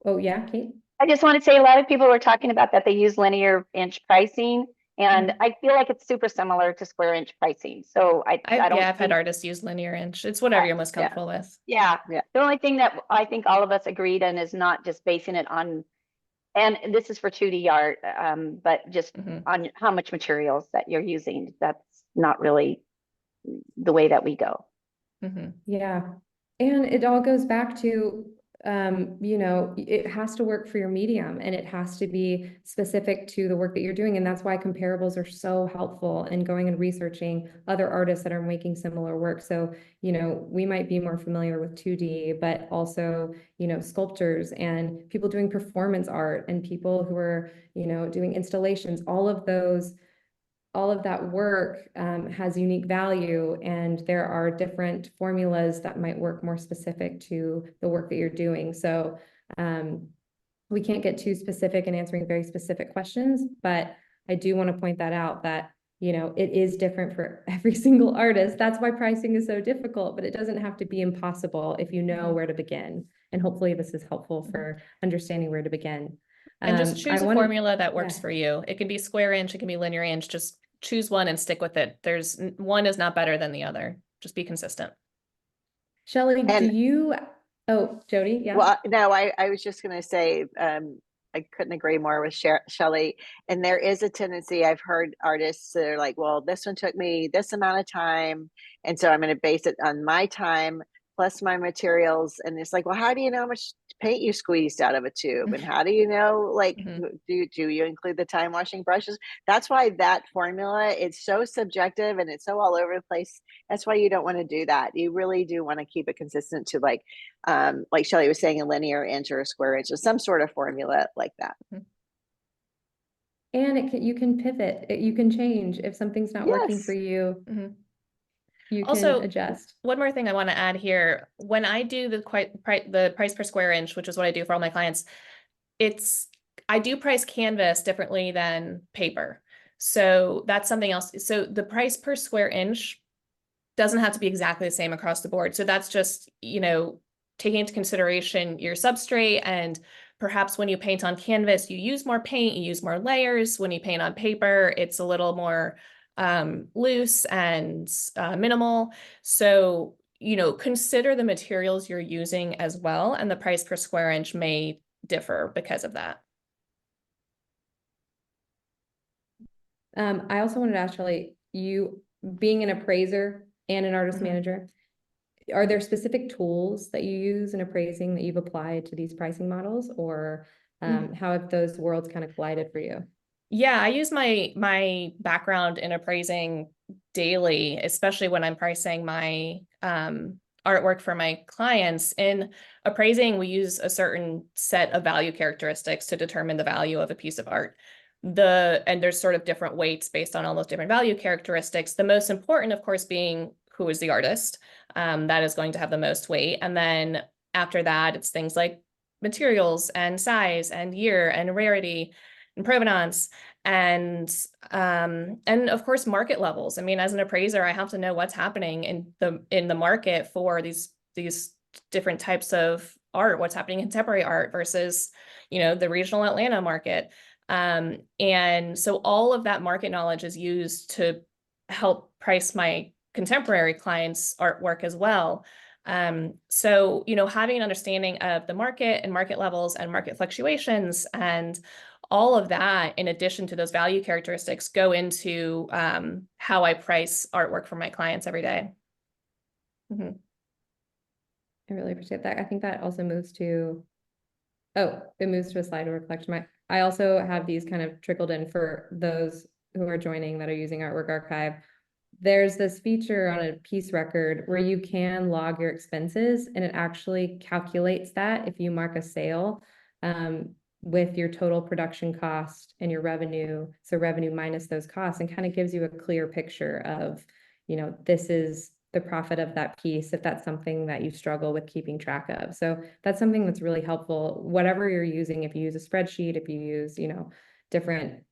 Oh yeah, Kate? I just want to say a lot of people were talking about that they use linear inch pricing, and I feel like it's super similar to square inch pricing. So I've had artists use linear inch. It's whatever you're most comfortable with. Yeah. The only thing that I think all of us agreed on is not just basing it on, and this is for 2D art, but just on how much materials that you're using. That's not really the way that we go. Yeah. And it all goes back to, it has to work for your medium, and it has to be specific to the work that you're doing. And that's why comparables are so helpful in going and researching other artists that are making similar work. So, we might be more familiar with 2D, but also, sculptors and people doing performance art and people who are, doing installations, all of that work has unique value, and there are different formulas that might work more specific to the work that you're doing. So we can't get too specific in answering very specific questions, but I do want to point that out that, it is different for every single artist. That's why pricing is so difficult, but it doesn't have to be impossible if you know where to begin. And hopefully this is helpful for understanding where to begin. And just choose a formula that works for you. It can be square inch, it can be linear inch. Just choose one and stick with it. One is not better than the other. Just be consistent. Shelley, Jody? Yeah. Well, no, I was just going to say, I couldn't agree more with Shelley. And there is a tendency, I've heard artists that are like, well, this one took me this amount of time, and so I'm going to base it on my time plus my materials. And it's like, well, how do you know how much paint you squeezed out of a tube? And how do you know, like, do you include the time washing brushes? That's why that formula is so subjective and it's so all over the place. That's why you don't want to do that. You really do want to keep it consistent to like Shelley was saying, a linear inch or a square inch or some sort of formula like that. And you can pivot, you can change if something's not working for you. You also can adjust. One more thing I want to add here. When I do the price per square inch, which is what I do for all my clients, I do price canvas differently than paper. So that's something else. So the price per square inch doesn't have to be exactly the same across the board. So that's just, taking into consideration your substrate, and perhaps when you paint on canvas, you use more paint, you use more layers. When you paint on paper, it's a little more loose and minimal. So, consider the materials you're using as well, and the price per square inch may differ because of that. I also wanted to ask Shelley, you being an appraiser and an artist manager, are there specific tools that you use in appraising that you've applied to these pricing models, or how have those worlds kind of collided for you? Yeah, I use my background in appraising daily, especially when I'm pricing my artwork for my clients. In appraising, we use a certain set of value characteristics to determine the value of a piece of art. And there's sort of different weights based on all those different value characteristics. The most important, of course, being who is the artist. That is going to have the most weight. And then after that, it's things like materials and size and year and rarity and provenance and of course market levels. I mean, as an appraiser, I have to know what's happening in the market for these different types of art, what's happening in contemporary art versus, the regional Atlanta market. And so all of that market knowledge is used to help price my contemporary clients' artwork as well. So, having an understanding of the market and market levels and market fluctuations and all of that, in addition to those value characteristics, go into how I price artwork for my clients every day. Mm-hmm. I really appreciate that. I think that also moves to, it moves to a slide where collection. I also have these kind of trickled in for those who are joining that are using Artwork Archive. There's this feature on a piece record where you can log your expenses, and it actually calculates that if you mark a sale with your total production cost and your revenue, so revenue minus those costs, and kind of gives you a clear picture of, this is the profit of that piece, if that's something that you struggle with keeping track of. So that's something that's really helpful, whatever you're using. If you use a spreadsheet, if you use, different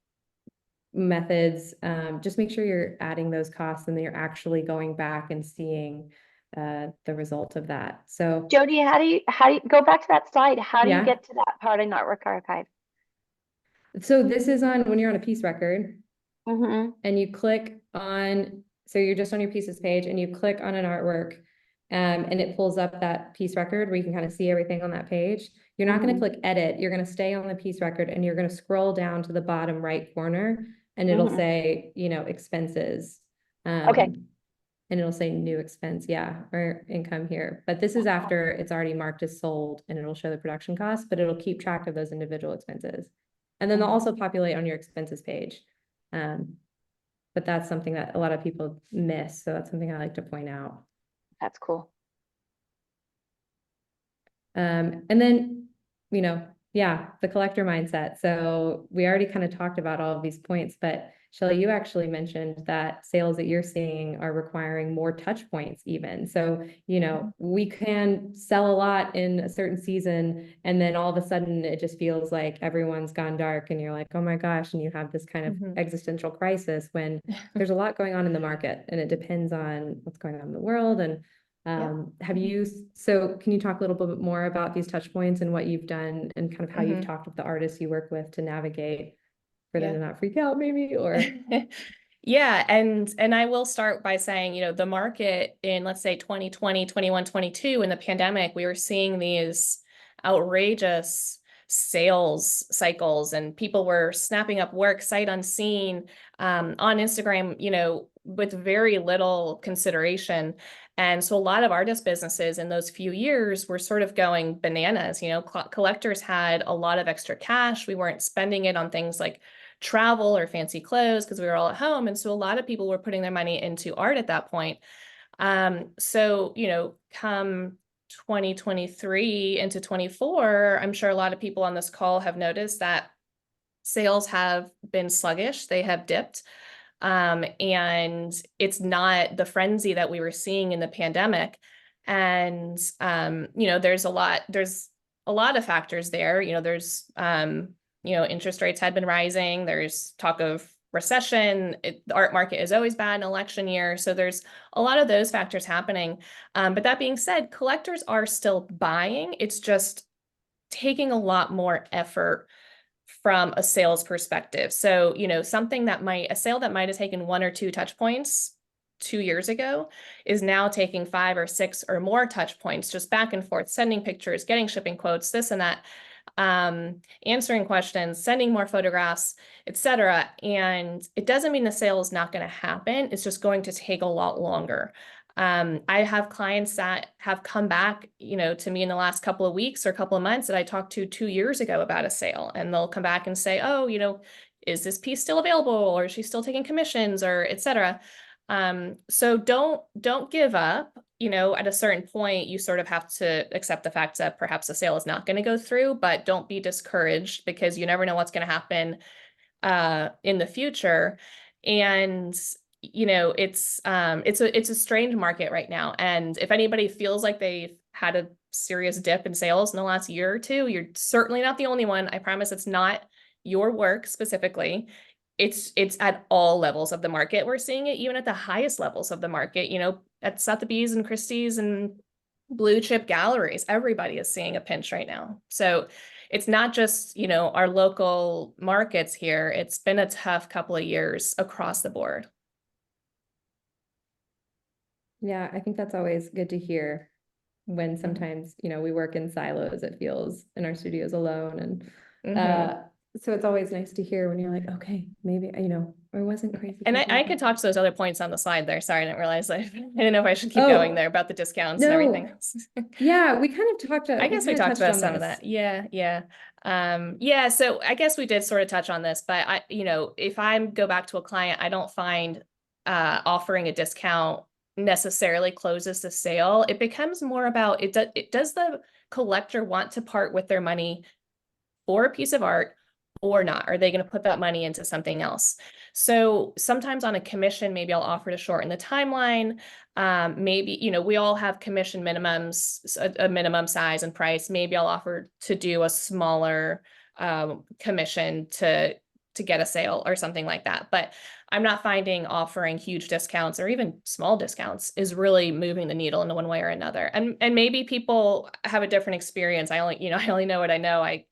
methods, just make sure you're adding those costs and then you're actually going back and seeing the result of that. So Jody, how do you go back to that slide? How do you Yeah. get to that part in Artwork Archive? So this is on when you're on a piece record Mm-hmm. and you click on, so you're just on your pieces page and you click on an artwork, and it pulls up that piece record where you can kind of see everything on that page. You're not going to click edit. You're going to stay on the piece record and you're going to scroll down to the bottom right corner and it'll say, expenses. Okay. And it'll say new expense, or income here. But this is after it's already marked as sold and it'll show the production costs, but it'll keep track of those individual expenses. And then they'll also populate on your expenses page. But that's something that a lot of people miss. So that's something I like to point out. That's cool. And then, the collector mindset. So we already kind of talked about all of these points, but Shelley, you actually mentioned that sales that you're seeing are requiring more touch points even. So, we can sell a lot in a certain season, and then all of a sudden it just feels like everyone's gone dark and you're like, oh my gosh, and you have this kind of existential crisis when there's a lot going on in the market and it depends on what's going on in the world. And so can you talk a little bit more about these touch points and what you've done and kind of how you've talked with the artists you work with to navigate for them to not freak out maybe, or? Yeah. And I will start by saying, the market in, let's say 2020, 21, 22, in the pandemic, we were seeing these outrageous sales cycles and people were snapping up work sight unseen on Instagram, with very little consideration. And so a lot of artist businesses in those few years were sort of going bananas. Collectors had a lot of extra cash. We weren't spending it on things like travel or fancy clothes because we were all at home. And so a lot of people were putting their money into art at that point. So, come 2023 into 24, I'm sure a lot of people on this call have noticed that sales have been sluggish. They have dipped. And it's not the frenzy that we were seeing in the pandemic. And, there's a lot of factors there. There's, interest rates had been rising. There's talk of recession. The art market is always bad in election year. So there's a lot of those factors happening. But that being said, collectors are still buying. It's just taking a lot more effort from a sales perspective. So, a sale that might have taken 1 or 2 touch points 2 years ago is now taking 5 or 6 or more touch points, just back and forth, sending pictures, getting shipping quotes, this and that, answering questions, sending more photographs, etc. And it doesn't mean the sale is not going to happen. It's just going to take a lot longer. I have clients that have come back, to me in the last couple of weeks or couple of months that I talked to 2 years ago about a sale, and they'll come back and say, oh, is this piece still available, or is she still taking commissions, or etc. So don't give up. At a certain point, you sort of have to accept the fact that perhaps the sale is not going to go through, but don't be discouraged because you never know what's going to happen in the future. And it's a strange market right now. And if anybody feels like they've had a serious dip in sales in the last year or two. You're certainly not the only one. I promise it's not your work specifically. It's at all levels of the market. We're seeing it even at the highest levels of the market, you know, at Sotheby's and Christie's and blue chip galleries. Everybody is seeing a pinch right now. So it's not just, you know, our local markets here. It's been a tough couple of years across the board. Yeah, I think that's always good to hear when sometimes, you know, we work in silos, it feels in our studios alone. And so it's always nice to hear when you're like, okay, maybe, you know, I wasn't crazy. And I could talk to those other points on the slide there. Sorry, I didn't realize I didn't know if I should keep going there about the discounts and everything else. Yeah, we kind of talked. I guess we talked about some of that. Yeah. Yeah. So I guess we did sort of touch on this, but you know, if I go back to a client, I don't find offering a discount necessarily closes the sale. It becomes more about does the collector want to part with their money for a piece of art or not? Are they going to put that money into something else? So sometimes on a commission, maybe I'll offer to shorten the timeline. Maybe, you know, we all have commission minimums, a minimum size and price. Maybe I'll offer to do a smaller commission to get a sale or something like that. But I'm not finding offering huge discounts or even small discounts is really moving the needle in one way or another. And maybe people have a different experience. I only know what I know. I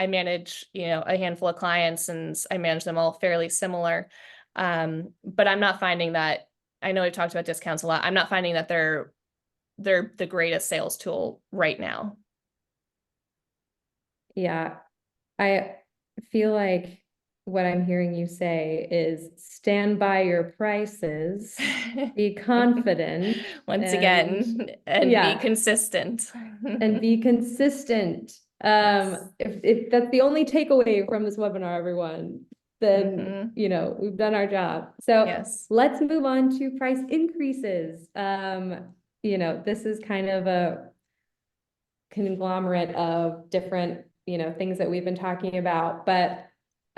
manage, you know, a handful of clients and I manage them all fairly similar. But I'm not finding that. I know we've talked about discounts a lot. I'm not finding that they're the greatest sales tool right now. Yeah, I feel like what I'm hearing you say is stand by your prices, be confident. Once again, and be consistent. And be consistent. If that's the only takeaway from this webinar, everyone, then you know, we've done our job. So let's move on to price increases. You know, this is kind of a conglomerate of different, you know, things that we've been talking about, but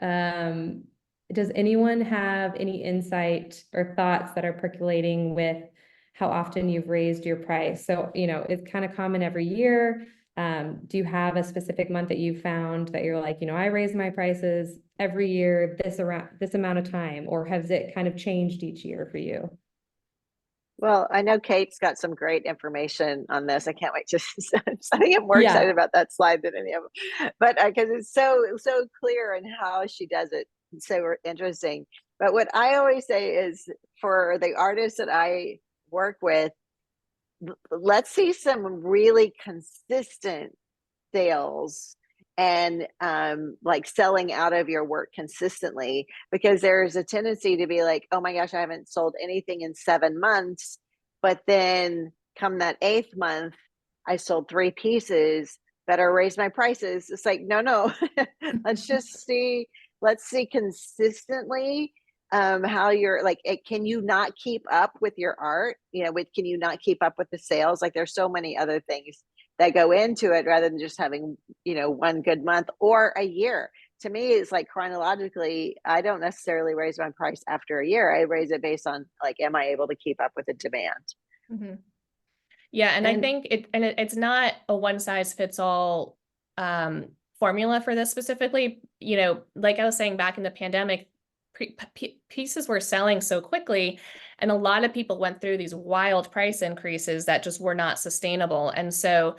does anyone have any insight or thoughts that are percolating with how often you've raised your price? So, you know, it's kind of common every year. Do you have a specific month that you found that you're like, you know, I raise my prices every year, this amount of time, or has it kind of changed each year for you? Well, I know Kate's got some great information on this. I can't wait to, I think I'm more excited about that slide than any of them, but because it's so clear in how she does it. It's so interesting. But what I always say is for the artists that I work with, let's see some really consistent sales and like selling out of your work consistently, because there's a tendency to be like, oh my gosh, I haven't sold anything in 7 months, but then come that 8th month, I sold 3 pieces, better raise my prices. It's like, no, let's see consistently how you're like, can you not keep up with your art? You know, can you not keep up with the sales? Like there's so many other things that go into it rather than just having, you know, one good month or a year. To me, it's like chronologically, I don't necessarily raise my price after a year. I raise it based on like, am I able to keep up with the demand? Yeah, and I think it's not a one size fits all formula for this specifically. You know, like I was saying, back in the pandemic, pieces were selling so quickly, and a lot of people went through these wild price increases that just were not sustainable. And so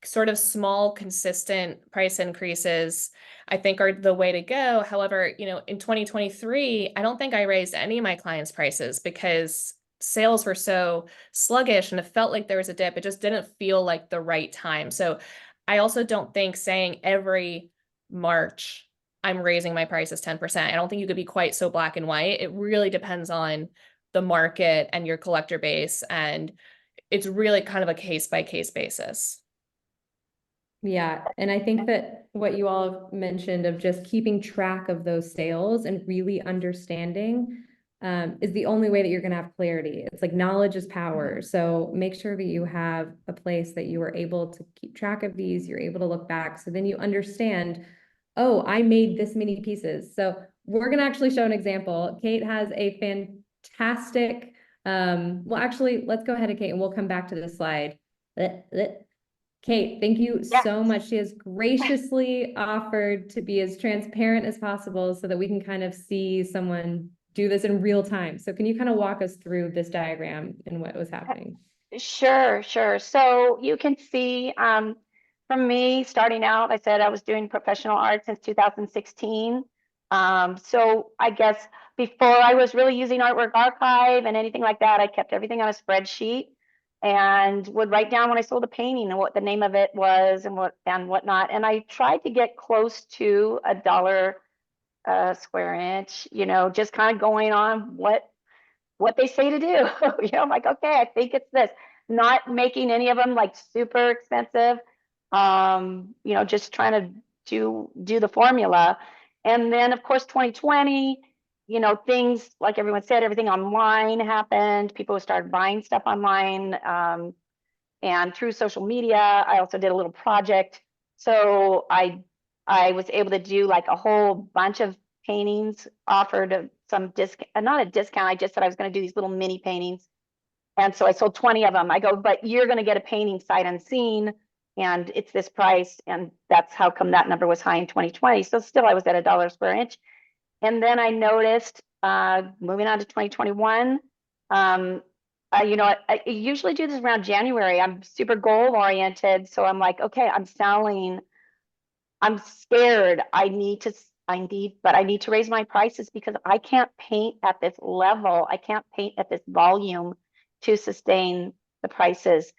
sort of small, consistent price increases, I think, are the way to go. However, you know, in 2023, I don't think I raised any of my clients' prices because sales were so sluggish and it felt like there was a dip. It just didn't feel like the right time. So I also don't think saying every March I'm raising my prices 10%. I don't think you could be quite so black and white. It really depends on the market and your collector base. And it's really kind of a case by case basis. Yeah. And I think that what you all have mentioned of just keeping track of those sales and really understanding is the only way that you're going to have clarity. It's like knowledge is power. So make sure that you have a place that you are able to keep track of these. You're able to look back. So then you understand, oh, I made this many pieces. So we're going to actually show an example. Kate has a fantastic, well, actually, let's go ahead and Kate, and we'll come back to this slide. Kate, thank you Yeah. so much. She has graciously offered to be as transparent as possible so that we can kind of see someone do this in real time. So can you kind of walk us through this diagram and what was happening? Sure, sure. So you can see from me starting out, I said I was doing professional art since 2016. So I guess before I was really using Artwork Archive and anything like that, I kept everything on a spreadsheet and would write down when I sold a painting and what the name of it was and whatnot. And I tried to get close to $1 a square inch, just kind of going on what they say to do. I'm like, okay, I think it's this. Not making any of them like super expensive. Just trying to do the formula. And then of course 2020, things like everyone said, everything online happened. People started buying stuff online. And through social media, I also did a little project. So I was able to do like a whole bunch of paintings, offered some discount, not a discount. I just said I was going to do these little mini paintings. And so I sold 20 of them. I go, but you're going to get a painting sight unseen, and it's this price. And that's how come that number was high in 2020. So still I was at $1 a square inch. And then I noticed, moving on to 2021, I usually do this around January. I'm super goal oriented. So I'm like, okay, I'm scared. I need to raise my prices because I can't paint at this level. I can't paint at this volume to sustain the prices.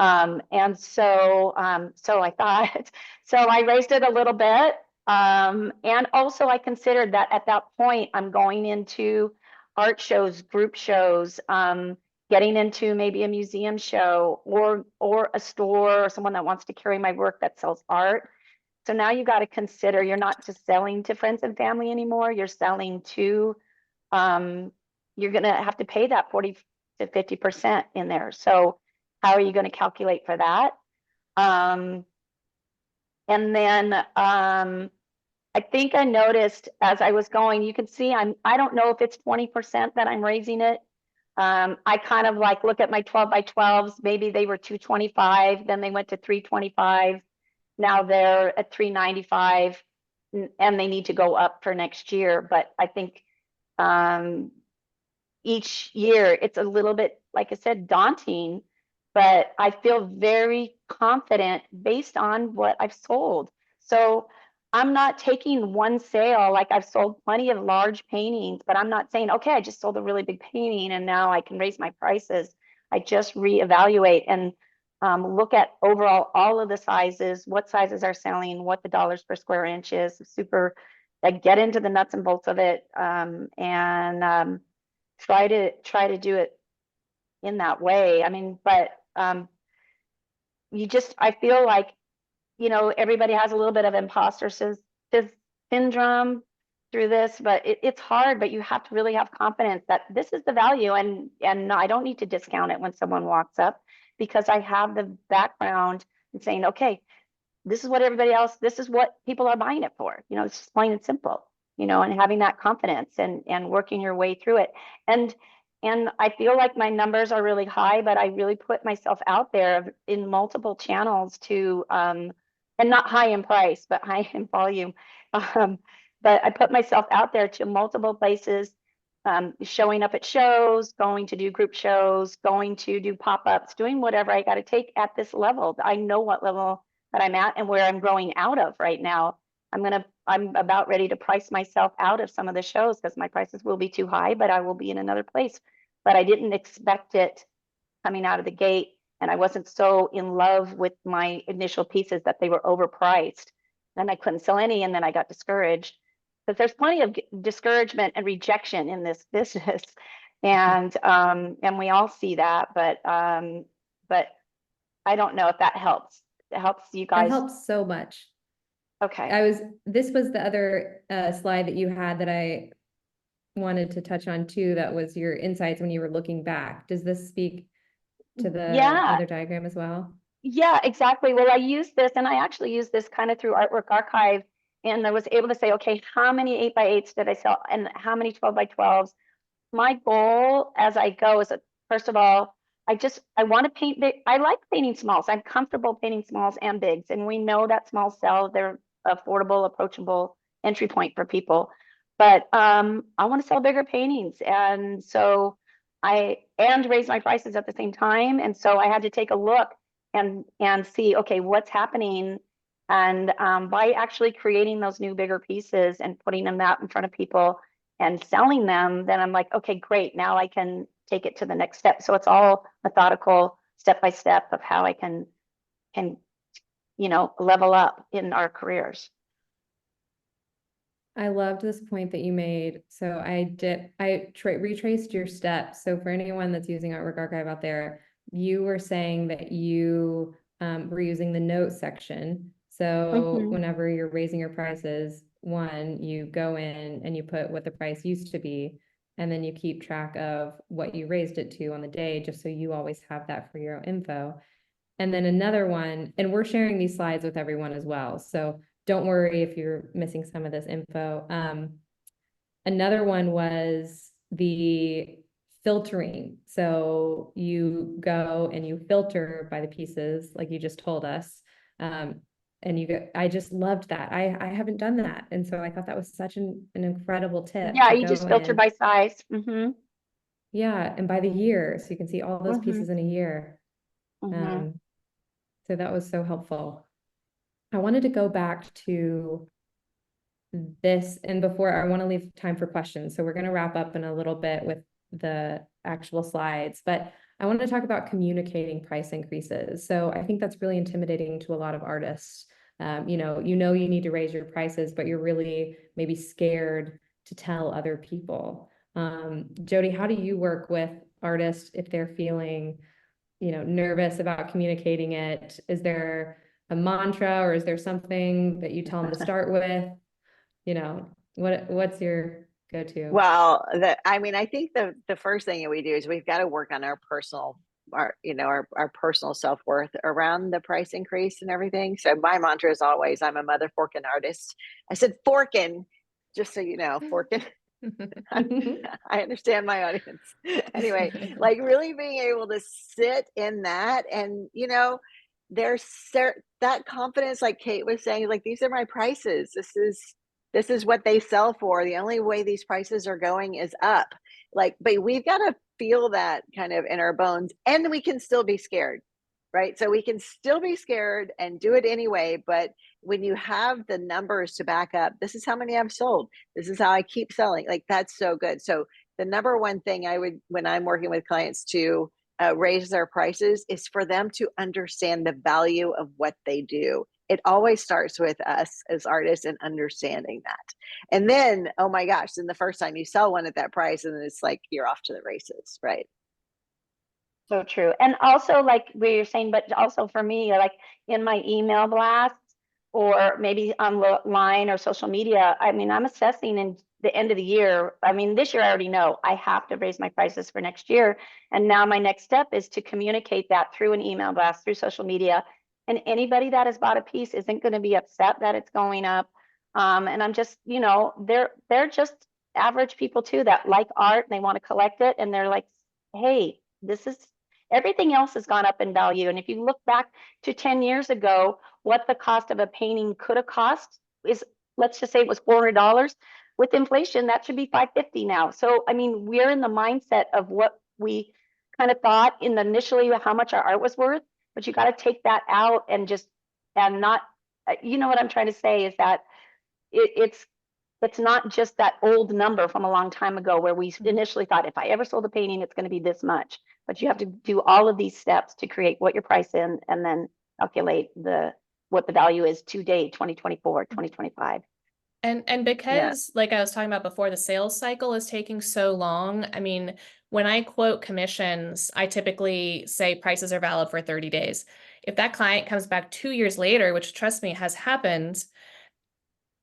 So I thought, so I raised it a little bit. And also I considered that at that point, I'm going into art shows, group shows, getting into maybe a museum show or a store or someone that wants to carry my work that sells art. So now you got to consider you're not just selling to friends and family anymore. You're selling to, you're going to have to pay that 40 to 50% in there. So how are you going to calculate for that? And then I think I noticed as I was going, you can see I don't know if it's 20% that I'm raising it. I kind of like look at my 12 by 12s. Maybe they were 225, then they went to 325. Now they're at 395 and they need to go up for next year. But I think each year it's a little bit, like I said, daunting, but I feel very confident based on what I've sold. So I'm not taking one sale. Like I've sold plenty of large paintings, but I'm not saying, okay, I just sold a really big painting and now I can raise my prices. I just reevaluate and look at overall all of the sizes, what sizes are selling, what the dollars per square inch is. Super, get into the nuts and bolts of it, and try to do it in that way. I mean, but I feel like, everybody has a little bit of imposter syndrome through this, but it's hard, but you have to really have confidence that this is the value, and I don't need to discount it when someone walks up because I have the background and saying, okay, this is what this is what people are buying it for. It's just plain and simple, and having that confidence and working your way through it. And I feel like my numbers are really high, but I really put myself out there in multiple channels to, and not high in price, but high in volume. But I put myself out there to multiple places, showing up at shows, going to do group shows, going to do pop-ups, doing whatever I got to take at this level. I know what level that I'm at and where I'm growing out of right now. I'm about ready to price myself out of some of the shows because my prices will be too high, but I will be in another place. But I didn't expect it coming out of the gate. And I wasn't so in love with my initial pieces that they were overpriced. Then I couldn't sell any, and then I got discouraged. Because there's plenty of discouragement and rejection in this business. And we all see that, but I don't know if that helps. It helps you That guys. helps so much. Okay. This was the other slide that you had that I wanted to touch on too. That was your insights when you were looking back. Does this speak to the other diagram as well? Yeah, exactly. Well, I used this, and I actually used this kind of through Artwork Archive, and I was able to say, okay, how many 8x8s did I sell and how many 12 by 12s? My goal as I go is that, first of all, I want to paint big. I like painting smalls. I'm comfortable painting smalls and bigs. And we know that smalls sell, they're affordable, approachable entry point for people. But I want to sell bigger paintings. And so and raise my prices at the same time. And so I had to take a look and see, okay, what's happening. And by actually creating those new bigger pieces and putting them out in front of people and selling them, then I'm like, okay, great. Now I can take it to the next step. So it's all methodical, step by step of how I can, level up in our careers. I loved this point that you made. So I retraced your steps. So for anyone that's using Artwork Archive out there, you were saying that you were using the note section. So whenever you're raising your prices, one, you go in and you put what the price used to be, and then you keep track of what you raised it to on the day, just so you always have that for your own info. And then another one, and we're sharing these slides with everyone as well, so don't worry if you're missing some of this info. Another one was the filtering. So you go and you filter by the pieces, like you just told us. And I just loved that. I haven't done that. And so I thought that was such an incredible tip. Yeah, to you just go filter in. by size. Yeah, and by the year, so you can see all those pieces in a year. So that was so helpful. I wanted to go back to this, and before I want to leave time for questions. So we're going to wrap up in a little bit with the actual slides, but I want to talk about communicating price increases. So I think that's really intimidating to a lot of artists. You need to raise your prices, but you're really maybe scared to tell other people. Jody, how do you work with artists if they're feeling, nervous about communicating it? Is there a mantra, or is there something that you tell them to start with? What's your go-to? Well, I think the first thing that we do is we've got to work on our personal self-worth around the price increase and everything. So my mantra is always, I'm a mother forking artist. I said forking, just so you know, forking. I understand my audience. Anyway, like really being able to sit in that, and there's that confidence, like Kate was saying, like, these are my prices. This is what they sell for. The only way these prices are going is up. But we've got to feel that kind of in our bones, and we can still be scared, right? So we can still be scared and do it anyway. But when you have the numbers to back up, this is how many I've sold, this is how I keep selling, like, that's so good. So the number one thing I would, when I'm working with clients to raise their prices, is for them to understand the value of what they do. It always starts with us as artists and understanding that. And then, oh my gosh, then the first time you sell one at that price, and then it's like, you're off to the races, right? So true. And also, like we were saying, but also for me, like in my email blasts, or maybe online or social media, I'm assessing in the end of the year. This year I already know I have to raise my prices for next year. And now my next step is to communicate that through an email blast, through social media. And anybody that has bought a piece isn't going to be upset that it's going up. And I'm just, they're just average people too, that like art and they want to collect it. And they're like, hey, everything else has gone up in value. And if you look back to 10 years ago, what the cost of a painting could have cost is, let's just say it was $400. With inflation, that should be $550 now. So, we're in the mindset of what we kind of thought initially how much our art was worth, but you got to take that out and not, what I'm trying to say is that it's not just that old number from a long time ago where we initially thought, if I ever sold a painting, it's going to be this much. But you have to do all of these steps to create what your price in, and then calculate what the value is today, 2024, 2025. And because, like I was talking about before, the sales cycle is taking so long. When I quote commissions, I typically say prices are valid for 30 days. If that client comes back 2 years later, which, trust me, has happened,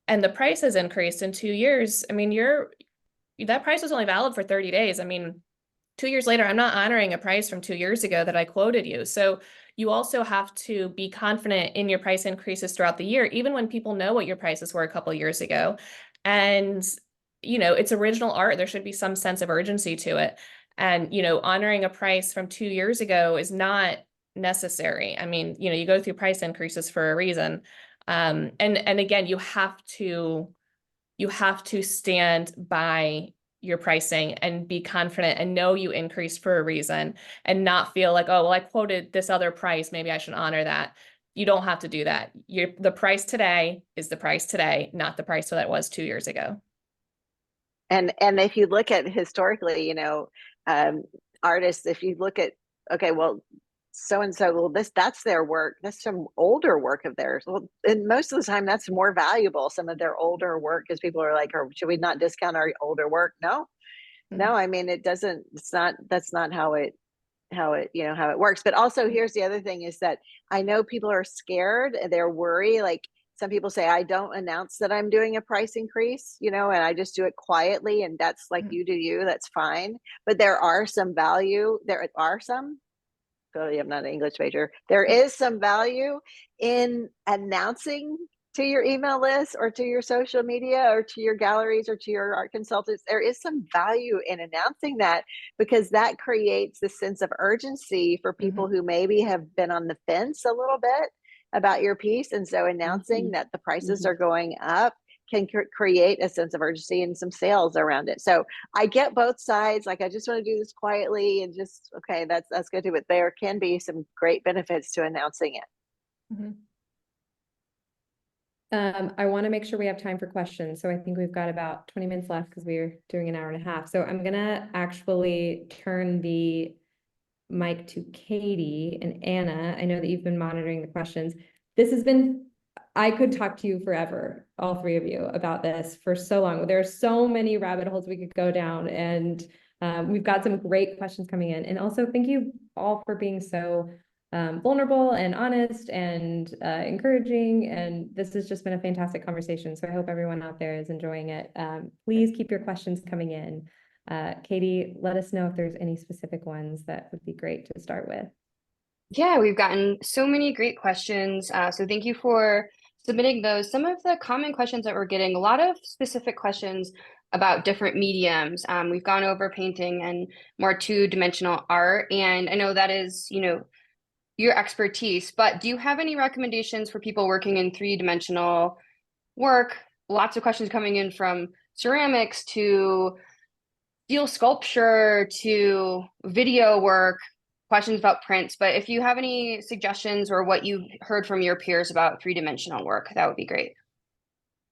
and the price has increased in 2 years, that price was only valid for 30 days. 2 years later, I'm not honoring a price from 2 years ago that I quoted you. So you also have to be confident in your price increases throughout the year, even when people know what your prices were a couple of years ago. And, it's original art. There should be some sense of urgency to it. And, honoring a price from 2 years ago is not necessary. I mean, you go through price increases for a reason. And again, you have to stand by your pricing and be confident and know you increased for a reason and not feel like, oh, well, I quoted this other price, maybe I should honor that. You don't have to do that. The price today is the price today, not the price that it was 2 years ago. And if you look at historically, artists, if you look at, okay, well, so-and-so, well, that's their work. That's some older work of theirs. Well, and most of the time that's more valuable, some of their older work, because people are like, or should we not discount our older work? No, I mean, that's not how it works. But also here's the other thing is that I know people are scared, they're worried. Like some people say, I don't announce that I'm doing a price increase, and I just do it quietly. And that's like, you do you, that's fine. But there are some value. There are some, clearly I'm not an English major. There is some value in announcing to your email list or to your social media or to your galleries or to your art consultants. There is some value in announcing that, because that creates the sense of urgency for people who maybe have been on the fence a little bit about your piece. And so announcing that the prices are going up can create a sense of urgency and some sales around it. So I get both sides. Like, I just want to do this quietly and just, okay, that's good too. But there can be some great benefits to announcing it. I want to make sure we have time for questions. So I think we've got about 20 minutes left because we're doing an hour and a half. So I'm going to actually turn the mic to Katie and Anna. I know that you've been monitoring the questions. I could talk to you forever, all three of you, about this for so long. There are so many rabbit holes we could go down, and we've got some great questions coming in. And also thank you all for being so vulnerable and honest and encouraging. And this has just been a fantastic conversation. So I hope everyone out there is enjoying it. Please keep your questions coming in. Katie, let us know if there's any specific ones that would be great to start with. Yeah, we've gotten so many great questions. So thank you for submitting those. Some of the common questions that we're getting, a lot of specific questions about different mediums. We've gone over painting and more two-dimensional art. And I know that is, your expertise, but do you have any recommendations for people working in three-dimensional work? Lots of questions coming in from ceramics to steel sculpture to video work, questions about prints. But if you have any suggestions or what you've heard from your peers about three-dimensional work, that would be great.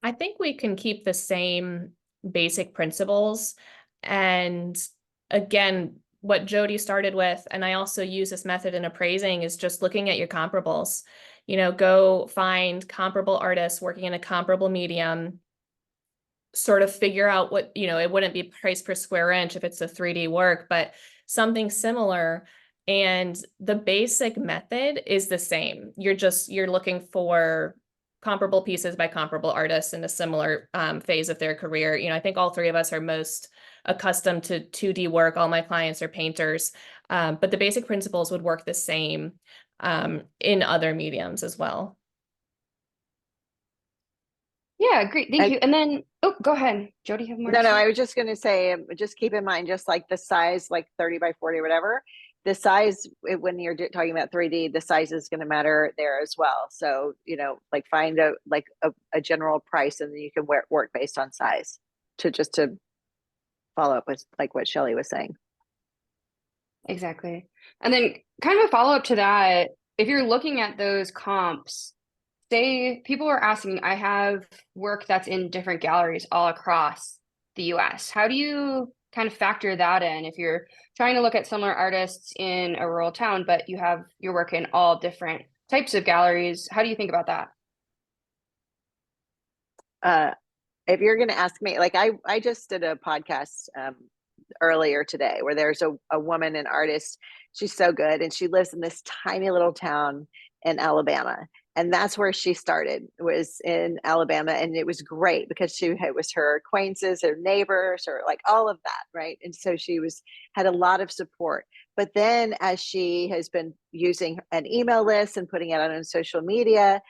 I think we can keep the same basic principles. And again, what Jody started with, and I also use this method in appraising, is just looking at your comparables. Go find comparable artists working in a comparable medium, sort of figure out what, it wouldn't be price per square inch if it's a 3D work, but something similar. And the basic method is the same. You're looking for comparable pieces by comparable artists in a similar phase of their career. I think all three of us are most accustomed to 2D work. All my clients are painters, but the basic principles would work the same in other mediums as well. Yeah, great. Thank you. And then, go ahead. Jody, you have more? No, I was just going to say, just keep in mind, just like the size, like 30 by 40 or whatever, the size, when you're talking about 3D, the size is going to matter there as well. So, like find a general price, and then you can work based on size to follow up with like what Shelley was saying. Exactly. And then kind of a follow-up to that, if you're looking at those comps, say people are asking, I have work that's in different galleries all across the US. How do you kind of factor that in if you're trying to look at similar artists in a rural town, but you have your work in all different types of galleries? How do you think about that? If you're going to ask me, like I just did a podcast earlier today where there's a woman, an artist. She's so good, and she lives in this tiny little town in Alabama, and that's where she started, was in Alabama. And it was great because it was her acquaintances, her neighbors, or like all of that, right? And so she had a lot of support. But then as she has been using an email list and putting it out on social media,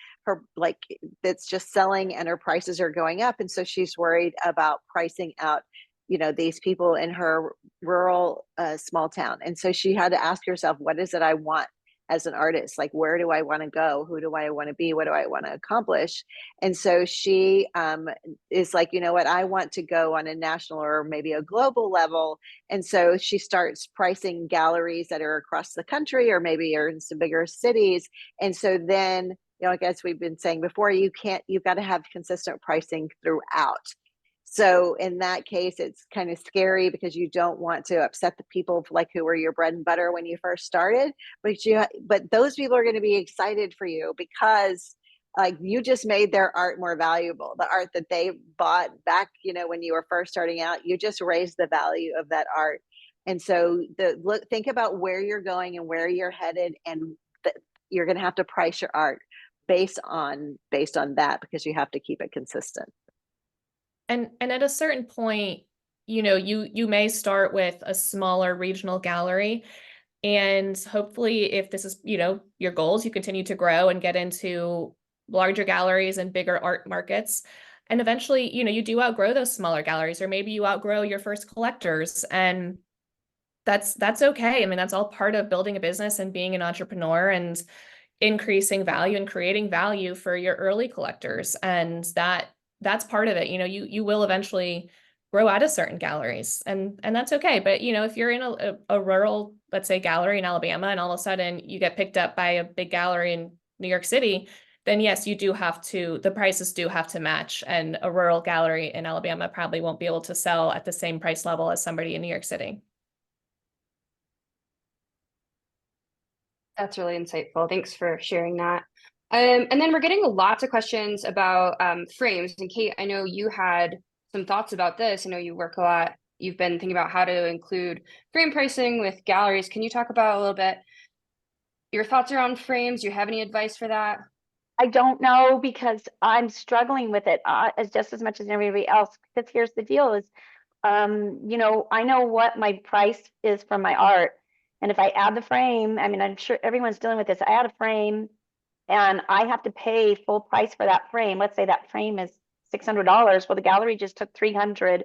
it's just selling and her prices are going up. And so she's worried about pricing out you know, these people in her rural small town. And so she had to ask herself, what is it I want as an artist? Like, where do I want to go? Who do I want to be? What do I want to accomplish? And so she is like, you know what, I want to go on a national or maybe a global level. And so she starts pricing galleries that are across the country or maybe are in some bigger cities. And so then, you know, I guess we've been saying before, you've got to have consistent pricing throughout. So in that case, it's kind of scary because you don't want to upset the people like who were your bread and butter when you first started, but those people are going to be excited for you because like you just made their art more valuable. The art that they bought back, you know, when you were first starting out, you just raised the value of that art. And so think about where you're going and where you're headed, and you're going to have to price your art based on that because you have to keep it consistent. And at a certain point, you know, you may start with a smaller regional gallery, and hopefully if this is, you know, your goals, you continue to grow and get into larger galleries and bigger art markets. And eventually, you know, you do outgrow those smaller galleries, or maybe you outgrow your first collectors, and that's okay. I mean, that's all part of building a business and being an entrepreneur and increasing value and creating value for your early collectors. And that's part of it. You know, you will eventually grow out of certain galleries, and that's okay. But, you know, if you're in a rural, let's say, gallery in Alabama, and all of a sudden you get picked up by a big gallery in New York City, then yes, the prices do have to match. And a rural gallery in Alabama probably won't be able to sell at the same price level as somebody in New York City. That's really insightful. Thanks for sharing that. And then we're getting lots of questions about frames. And Kate, I know you had some thoughts about this. I know you work a lot. You've been thinking about how to include frame pricing with galleries. Can you talk about a little bit your thoughts around frames? Do you have any advice for that? I don't know because I'm struggling with it as just as much as everybody else. Because here's the deal is, you know, I know what my price is for my art. And if I add the frame, I mean, I'm sure everyone's dealing with this. I add a frame and I have to pay full price for that frame. Let's say that frame is $600. Well, the gallery just took 300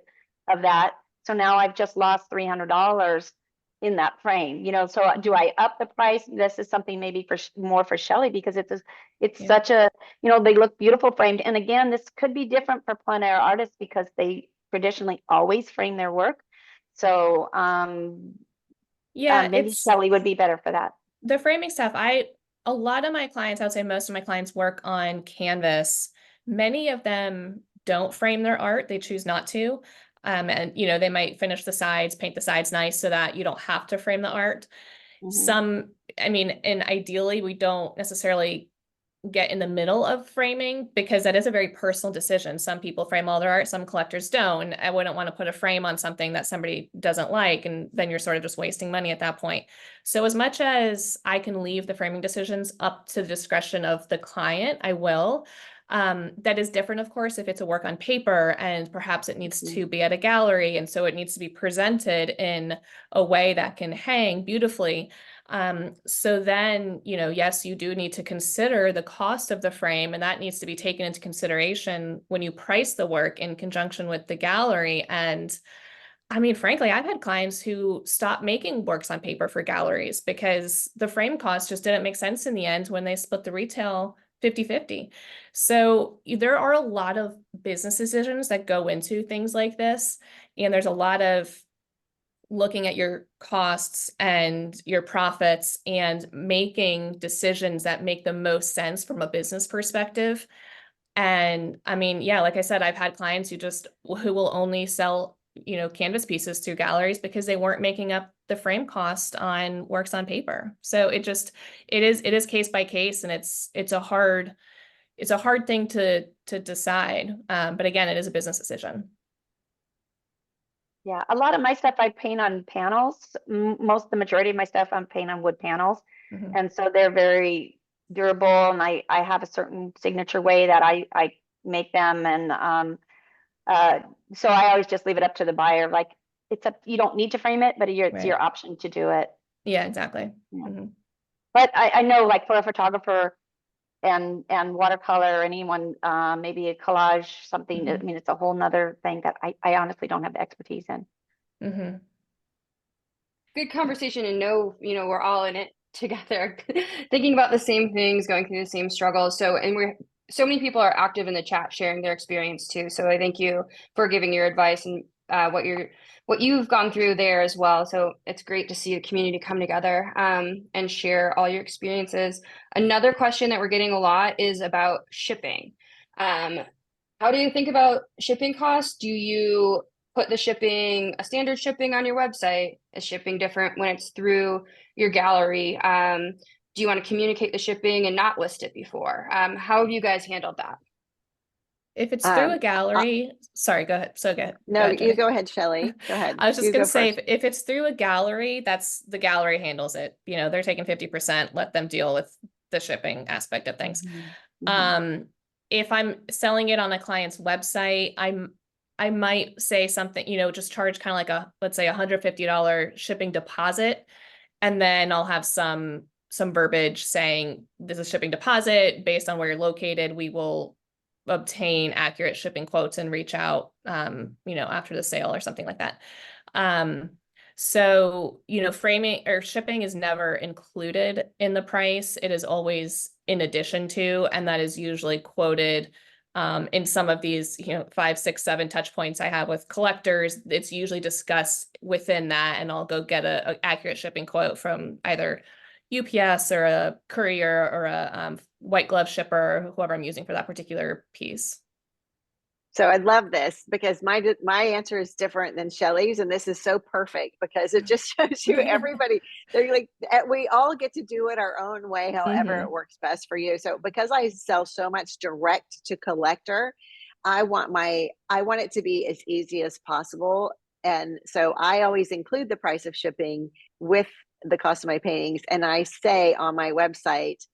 of that. So now I've just lost $300 in that frame, you know. So do I up the price? This is something maybe more for Shelley, because it's such a, you know, they look beautiful framed. And again, this could be different for plein air artists because they traditionally always frame their work. So Yeah, maybe Shelley would be better for that. The framing stuff, a lot of my clients, I would say most of my clients work on canvas. Many of them don't frame their art. They choose not to. And, you know, they might finish the sides, paint the sides nice so that you don't have to frame the art. I mean, and ideally we don't necessarily get in the middle of framing because that is a very personal decision. Some people frame all their art, some collectors don't. I wouldn't want to put a frame on something that somebody doesn't like, and then you're sort of just wasting money at that point. So as much as I can leave the framing decisions up to the discretion of the client, I will. That is different, of course, if it's a work on paper and perhaps it needs to be at a gallery. And so it needs to be presented in a way that can hang beautifully. So then, you know, yes, you do need to consider the cost of the frame, and that needs to be taken into consideration when you price the work in conjunction with the gallery. And I mean, frankly, I've had clients who stopped making works on paper for galleries because the frame cost just didn't make sense in the end when they split the retail 50-50. So there are a lot of business decisions that go into things like this. And there's a lot of looking at your costs and your profits and making decisions that make the most sense from a business perspective. And I mean, yeah, like I said, I've had clients who will only sell, you know, canvas pieces through galleries because they weren't making up the frame cost on works on paper. So it is case by case, and it's a hard thing to decide. But again, it is a business decision. Yeah, a lot of my stuff I paint on panels. The majority of my stuff I'm paint on wood panels. And so they're very durable, and I have a certain signature way that I make them. And so I always just leave it up to the buyer. Like, you don't need to frame it, but it's your option to do it. Yeah, exactly. Yeah. But I know, like, for a photographer, and watercolor, anyone, maybe a collage, something. I mean, it's a whole nother thing that I honestly don't have the expertise in. Mm-hmm. Good conversation, and know, we're all in it together, thinking about the same things, going through the same struggles. So, and so many people are active in the chat sharing their experience too. So I thank you for giving your advice and what you've gone through there as well. So it's great to see the community come together and share all your experiences. Another question that we're getting a lot is about shipping. How do you think about shipping costs? Do you put the shipping, a standard shipping on your website? Is shipping different when it's through your gallery? Do you want to communicate the shipping and not list it before? How have you guys handled that? If it's through a gallery, sorry, go ahead. So go No, ahead, you Jody. go ahead, Shelley. Go ahead. I was just You gonna go say, first. if it's through a gallery, that's the gallery handles it. They're taking 50%, let them deal with the shipping aspect of things. If I'm selling it on a client's website, I might say something, just charge kind of like let's say $150 shipping deposit. And then I'll have some verbiage saying this is shipping deposit based on where you're located. We will obtain accurate shipping quotes and reach out, after the sale or something like that. So, framing or shipping is never included in the price. It is always in addition to, and that is usually quoted in some of these, 5, 6, 7 touch points I have with collectors. It's usually discussed within that, and I'll go get a accurate shipping quote from either UPS or a courier or a white glove shipper, or whoever I'm using for that particular piece. So I love this because my answer is different than Shelley's, and this is so perfect because it just shows you everybody. They're like, we all get to do it our own way, however it works best for you. So because I sell so much direct to collector, I want it to be as easy as possible, and so I always include the price of shipping with the cost of my paintings, and I say on my website,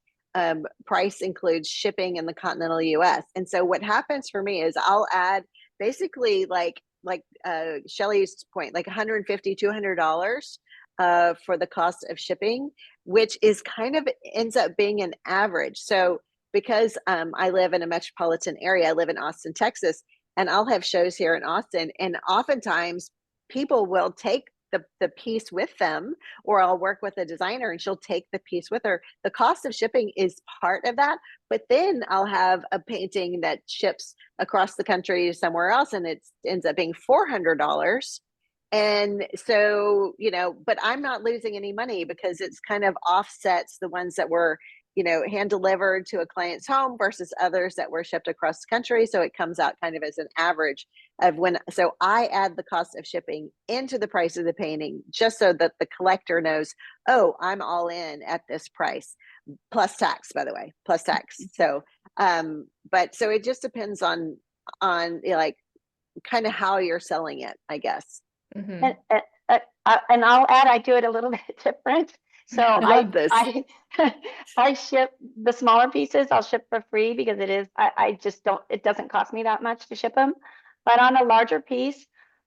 price includes shipping in the continental US. And so what happens for me is I'll add basically like Shelley's point, like $150, $200 for the cost of shipping, which is kind of ends up being an average. So because I live in a metropolitan area, I live in Austin, Texas, and I'll have shows here in Austin, and oftentimes people will take the piece with them, or I'll work with a designer and she'll take the piece with her. The cost of shipping is part of that, but then I'll have a painting that ships across the country somewhere else and it ends up being $400. And so, but I'm not losing any money because it's kind of offsets the ones that were, hand delivered to a client's home versus others that were shipped across the country. So it comes out kind of as an average of so I add the cost of shipping into the price of the painting just so that the collector knows, oh, I'm all in at this price, plus tax, by the way, plus tax. So, but so it just depends on like kind of how you're selling it, I guess. And I'll add, I do it a little bit different. So I love this. I ship the smaller pieces. I'll ship for free because I just don't, it doesn't cost me that much to ship them. But on a larger piece,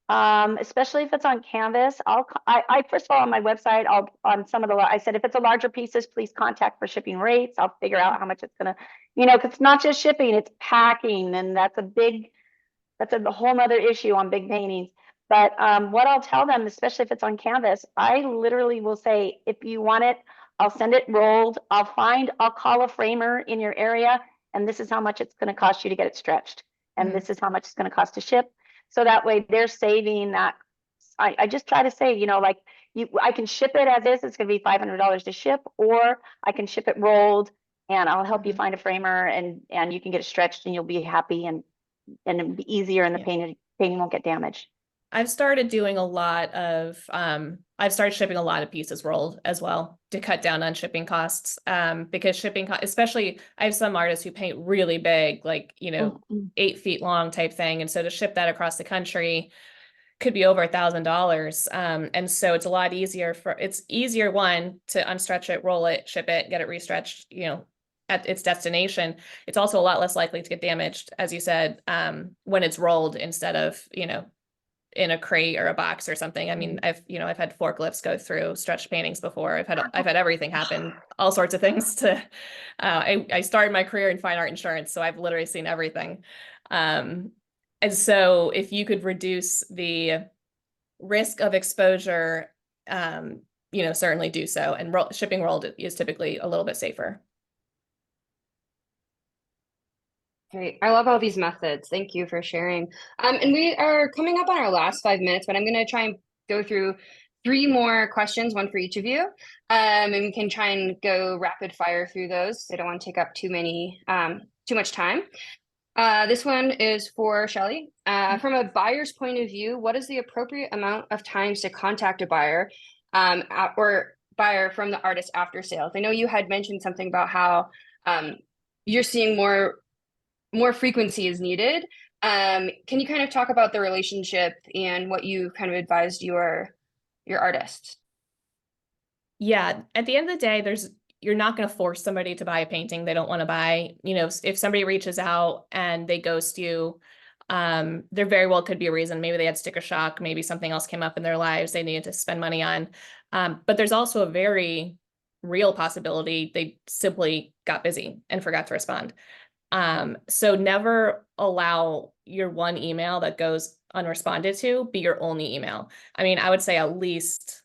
especially if it's on canvas, I first of all, on my website, on some of I said, if it's a larger pieces, please contact for shipping rates. I'll figure out how much it's gonna, cause it's not just shipping, it's packing. And that's a whole nother issue on big paintings. But what I'll tell them, especially if it's on canvas, I literally will say, if you want it, I'll send it rolled. I'll call a framer in your area, and this is how much it's going to cost you to get it stretched. And this is how much it's going to cost to ship. So that way they're saving that. I just try to say, I can ship it as is, it's going to be $500 to ship, or I can ship it rolled and I'll help you find a framer and you can get it stretched and you'll be happy and it'll be easier and the painting won't get damaged. I've started doing I've started shipping a lot of pieces rolled as well to cut down on shipping costs. Because shipping, especially I have some artists who paint really big, like, 8 feet long type thing. And so to ship that across the country could be over $1,000. And so it's a lot easier it's easier, one, to unstretch it, roll it, ship it, get it restretched, at its destination. It's also a lot less likely to get damaged, as you said, when it's rolled instead of, in a crate or a box or something. I mean, I've had forklifts go through stretched paintings before. I've had everything happen, all sorts of things to, I started my career in fine art insurance, so I've literally seen everything. And so if you could reduce the risk of exposure, certainly do so. And shipping world is typically a little bit safer. Great. I love all these methods. Thank you for sharing. And we are coming up on our last 5 minutes, but I'm going to try and go through 3 more questions, one for each of you. And we can try and go rapid fire through those. I don't want to take up too much time. This one is for Shelley. From a buyer's point of view, what is the appropriate amount of times to contact a buyer or buyer from the artist after sales? I know you had mentioned something about how you're seeing more frequency is needed. Can you kind of talk about the relationship and what you kind of advised your artists? Yeah, at the end of the day, you're not going to force somebody to buy a painting they don't want to buy. If somebody reaches out and they ghost you, there very well could be a reason. Maybe they had sticker shock, maybe something else came up in their lives they needed to spend money on. But there's also a very real possibility they simply got busy and forgot to respond. So never allow your one email that goes unresponded to be your only email. I mean, I would say at least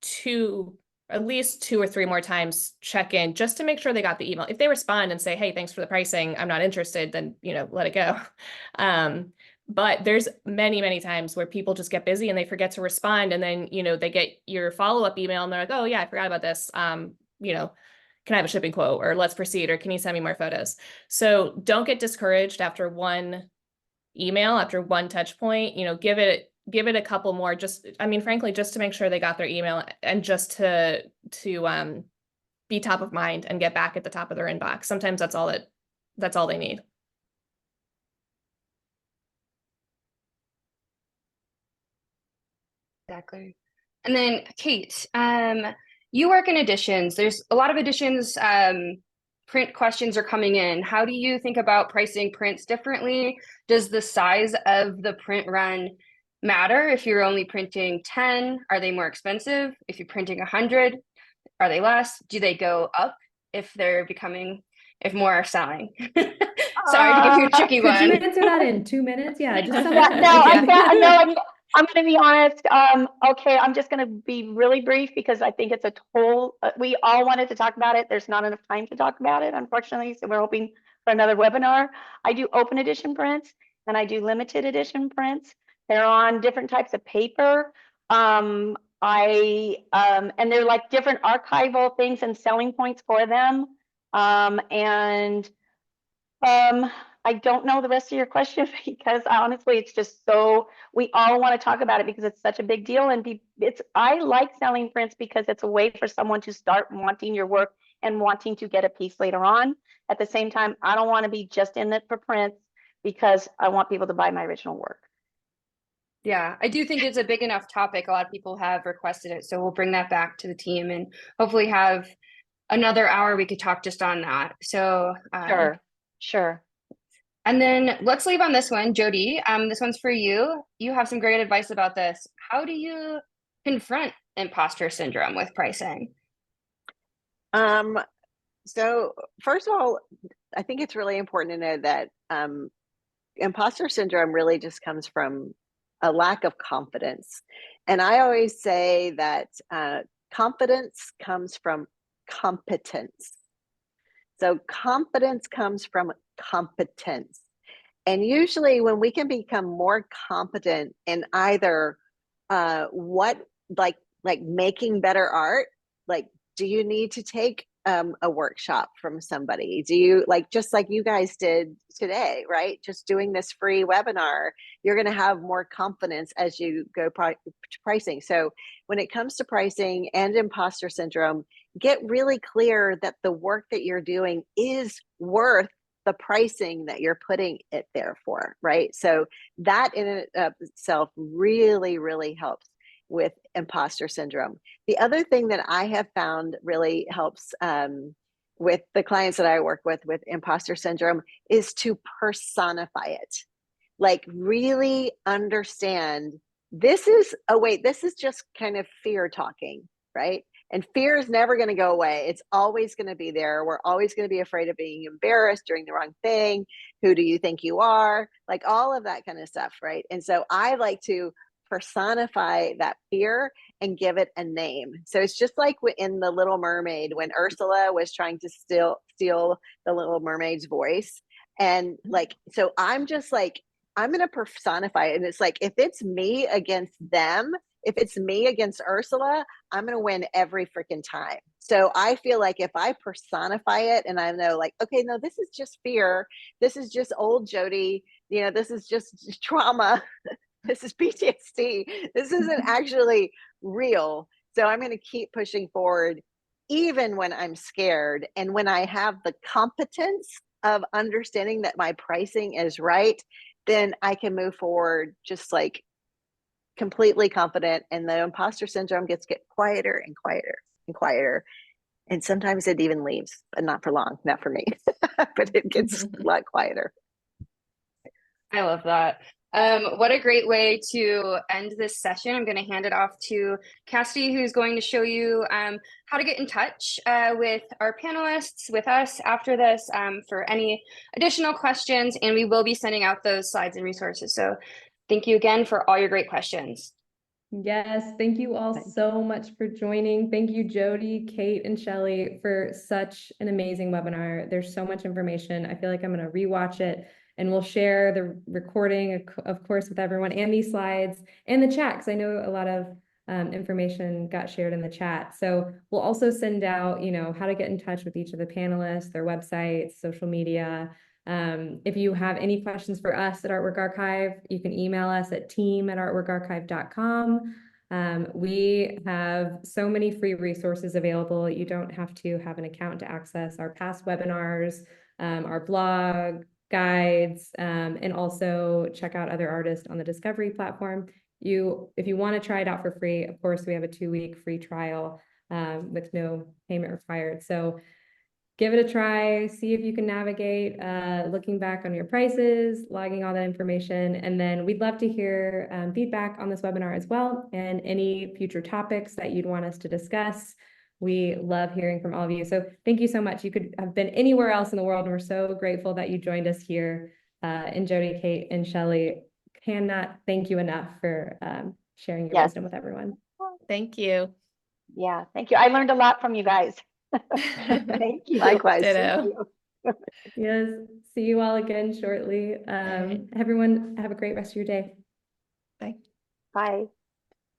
two or three more times check in just to make sure they got the email. If they respond and say, hey, thanks for the pricing, I'm not interested, then, let it go. But there's many, many times where people just get busy and they forget to respond. And then, they get your follow-up email and they're like, oh yeah, I forgot about this. Can I have a shipping quote, or let's proceed, or can you send me more photos? So don't get discouraged after one email, after one touch point. Give it a couple more, frankly, just to make sure they got their email and just to be top of mind and get back at the top of their inbox. Sometimes that's all they need. Exactly. And then Kate, you work in editions. There's a lot of editions. Print questions are coming in. How do you think about pricing prints differently? Does the size of the print run matter? If you're only printing 10, are they more expensive? If you're printing 100, are they less? Do they go up if more are selling? Sorry to give you a tricky one. Could you answer that in 2 minutes? Yeah, just I'm going to be honest. Okay, I'm just going to be really brief because I think it's we all wanted to talk about it. There's not enough time to talk about it, unfortunately. So we're hoping for another webinar. I do open edition prints and I do limited edition prints. They're on different types of paper. And they're like different archival things and selling points for them. I don't know the rest of your question because honestly, it's just we all want to talk about it because it's such a big deal. And I like selling prints because it's a way for someone to start wanting your work and wanting to get a piece later on. At the same time, I don't want to be just in it for prints because I want people to buy my original work. Yeah, I do think it's a big enough topic. A lot of people have requested it. So we'll bring that back to the team and hopefully have another hour we could talk just on that. So Sure. And then let's leave on this one, Jody. This one's for you. You have some great advice about this. How do you confront imposter syndrome with pricing? So first of all, I think it's really important to know that imposter syndrome really just comes from a lack of confidence. And I always say that confidence comes from competence. So confidence comes from competence. And usually when we can become more competent in either like making better art, like, do you need to take a workshop from somebody? Do you just like you guys did today, right? Just doing this free webinar, you're going to have more confidence as you go pricing. So when it comes to pricing and imposter syndrome, get really clear that the work that you're doing is worth the pricing that you're putting it there for, right? So that in and of itself really, really helps with imposter syndrome. The other thing that I have found really helps with the clients that I work with imposter syndrome is to personify it. like really understand this is, oh wait, this is just kind of fear talking, right? And fear is never going to go away. It's always going to be there. We're always going to be afraid of being embarrassed, doing the wrong thing. Who do you think you are? Like all of that kind of stuff, right? And so I like to personify that fear and give it a name. So it's just like in The Little Mermaid when Ursula was trying to steal the Little Mermaid's voice. And like, so I'm just like, I'm going to personify it. And it's like, if it's me against them, if it's me against Ursula, I'm going to win every freaking time. So I feel like if I personify it and I know like, okay, no, this is just fear. This is just old Jody. You know, this is just trauma. This is PTSD. This isn't actually real. So I'm going to keep pushing forward even when I'm scared. And when I have the competence of understanding that my pricing is right, then I can move forward just like completely confident, and the imposter syndrome get quieter and quieter and quieter. And sometimes it even leaves, but not for long, not for me, but it gets a lot quieter. I love that. What a great way to end this session. I'm going to hand it off to Cassidy, who's going to show you how to get in touch with our panelists, with us after this for any additional questions. And we will be sending out those slides and resources. So thank you again for all your great questions. Yes, thank you all so much for joining. Thank you, Jody, Kate, and Shelley for such an amazing webinar. There's so much information. I feel like I'm going to rewatch it, and we'll share the recording, of course, with everyone, and these slides and the chat, because I know a lot of information got shared in the chat. So we'll also send out, you know, how to get in touch with each of the panelists, their websites, social media. If you have any questions for us at Artwork Archive, you can email us at team@artworkarchive.com. We have so many free resources available. You don't have to have an account to access our past webinars, our blog, guides, and also check out other artists on the Discovery platform. If you want to try it out for free, of course, we have a 2-week free trial with no payment required. So give it a try, see if you can navigate looking back on your prices, logging all that information, and then we'd love to hear feedback on this webinar as well, and any future topics that you'd want us to discuss. We love hearing from all of you. So thank you so much. You could have been anywhere else in the world, and we're so grateful that you joined us here. And Jody, Kate, and Shelley, cannot thank you enough for sharing your wisdom with everyone. Thank you. Yeah, thank you. I learned a lot from you guys. Thank you. Likewise. Ditto. Yes, see you all again shortly. Everyone, have a great rest of your day. Bye. Bye.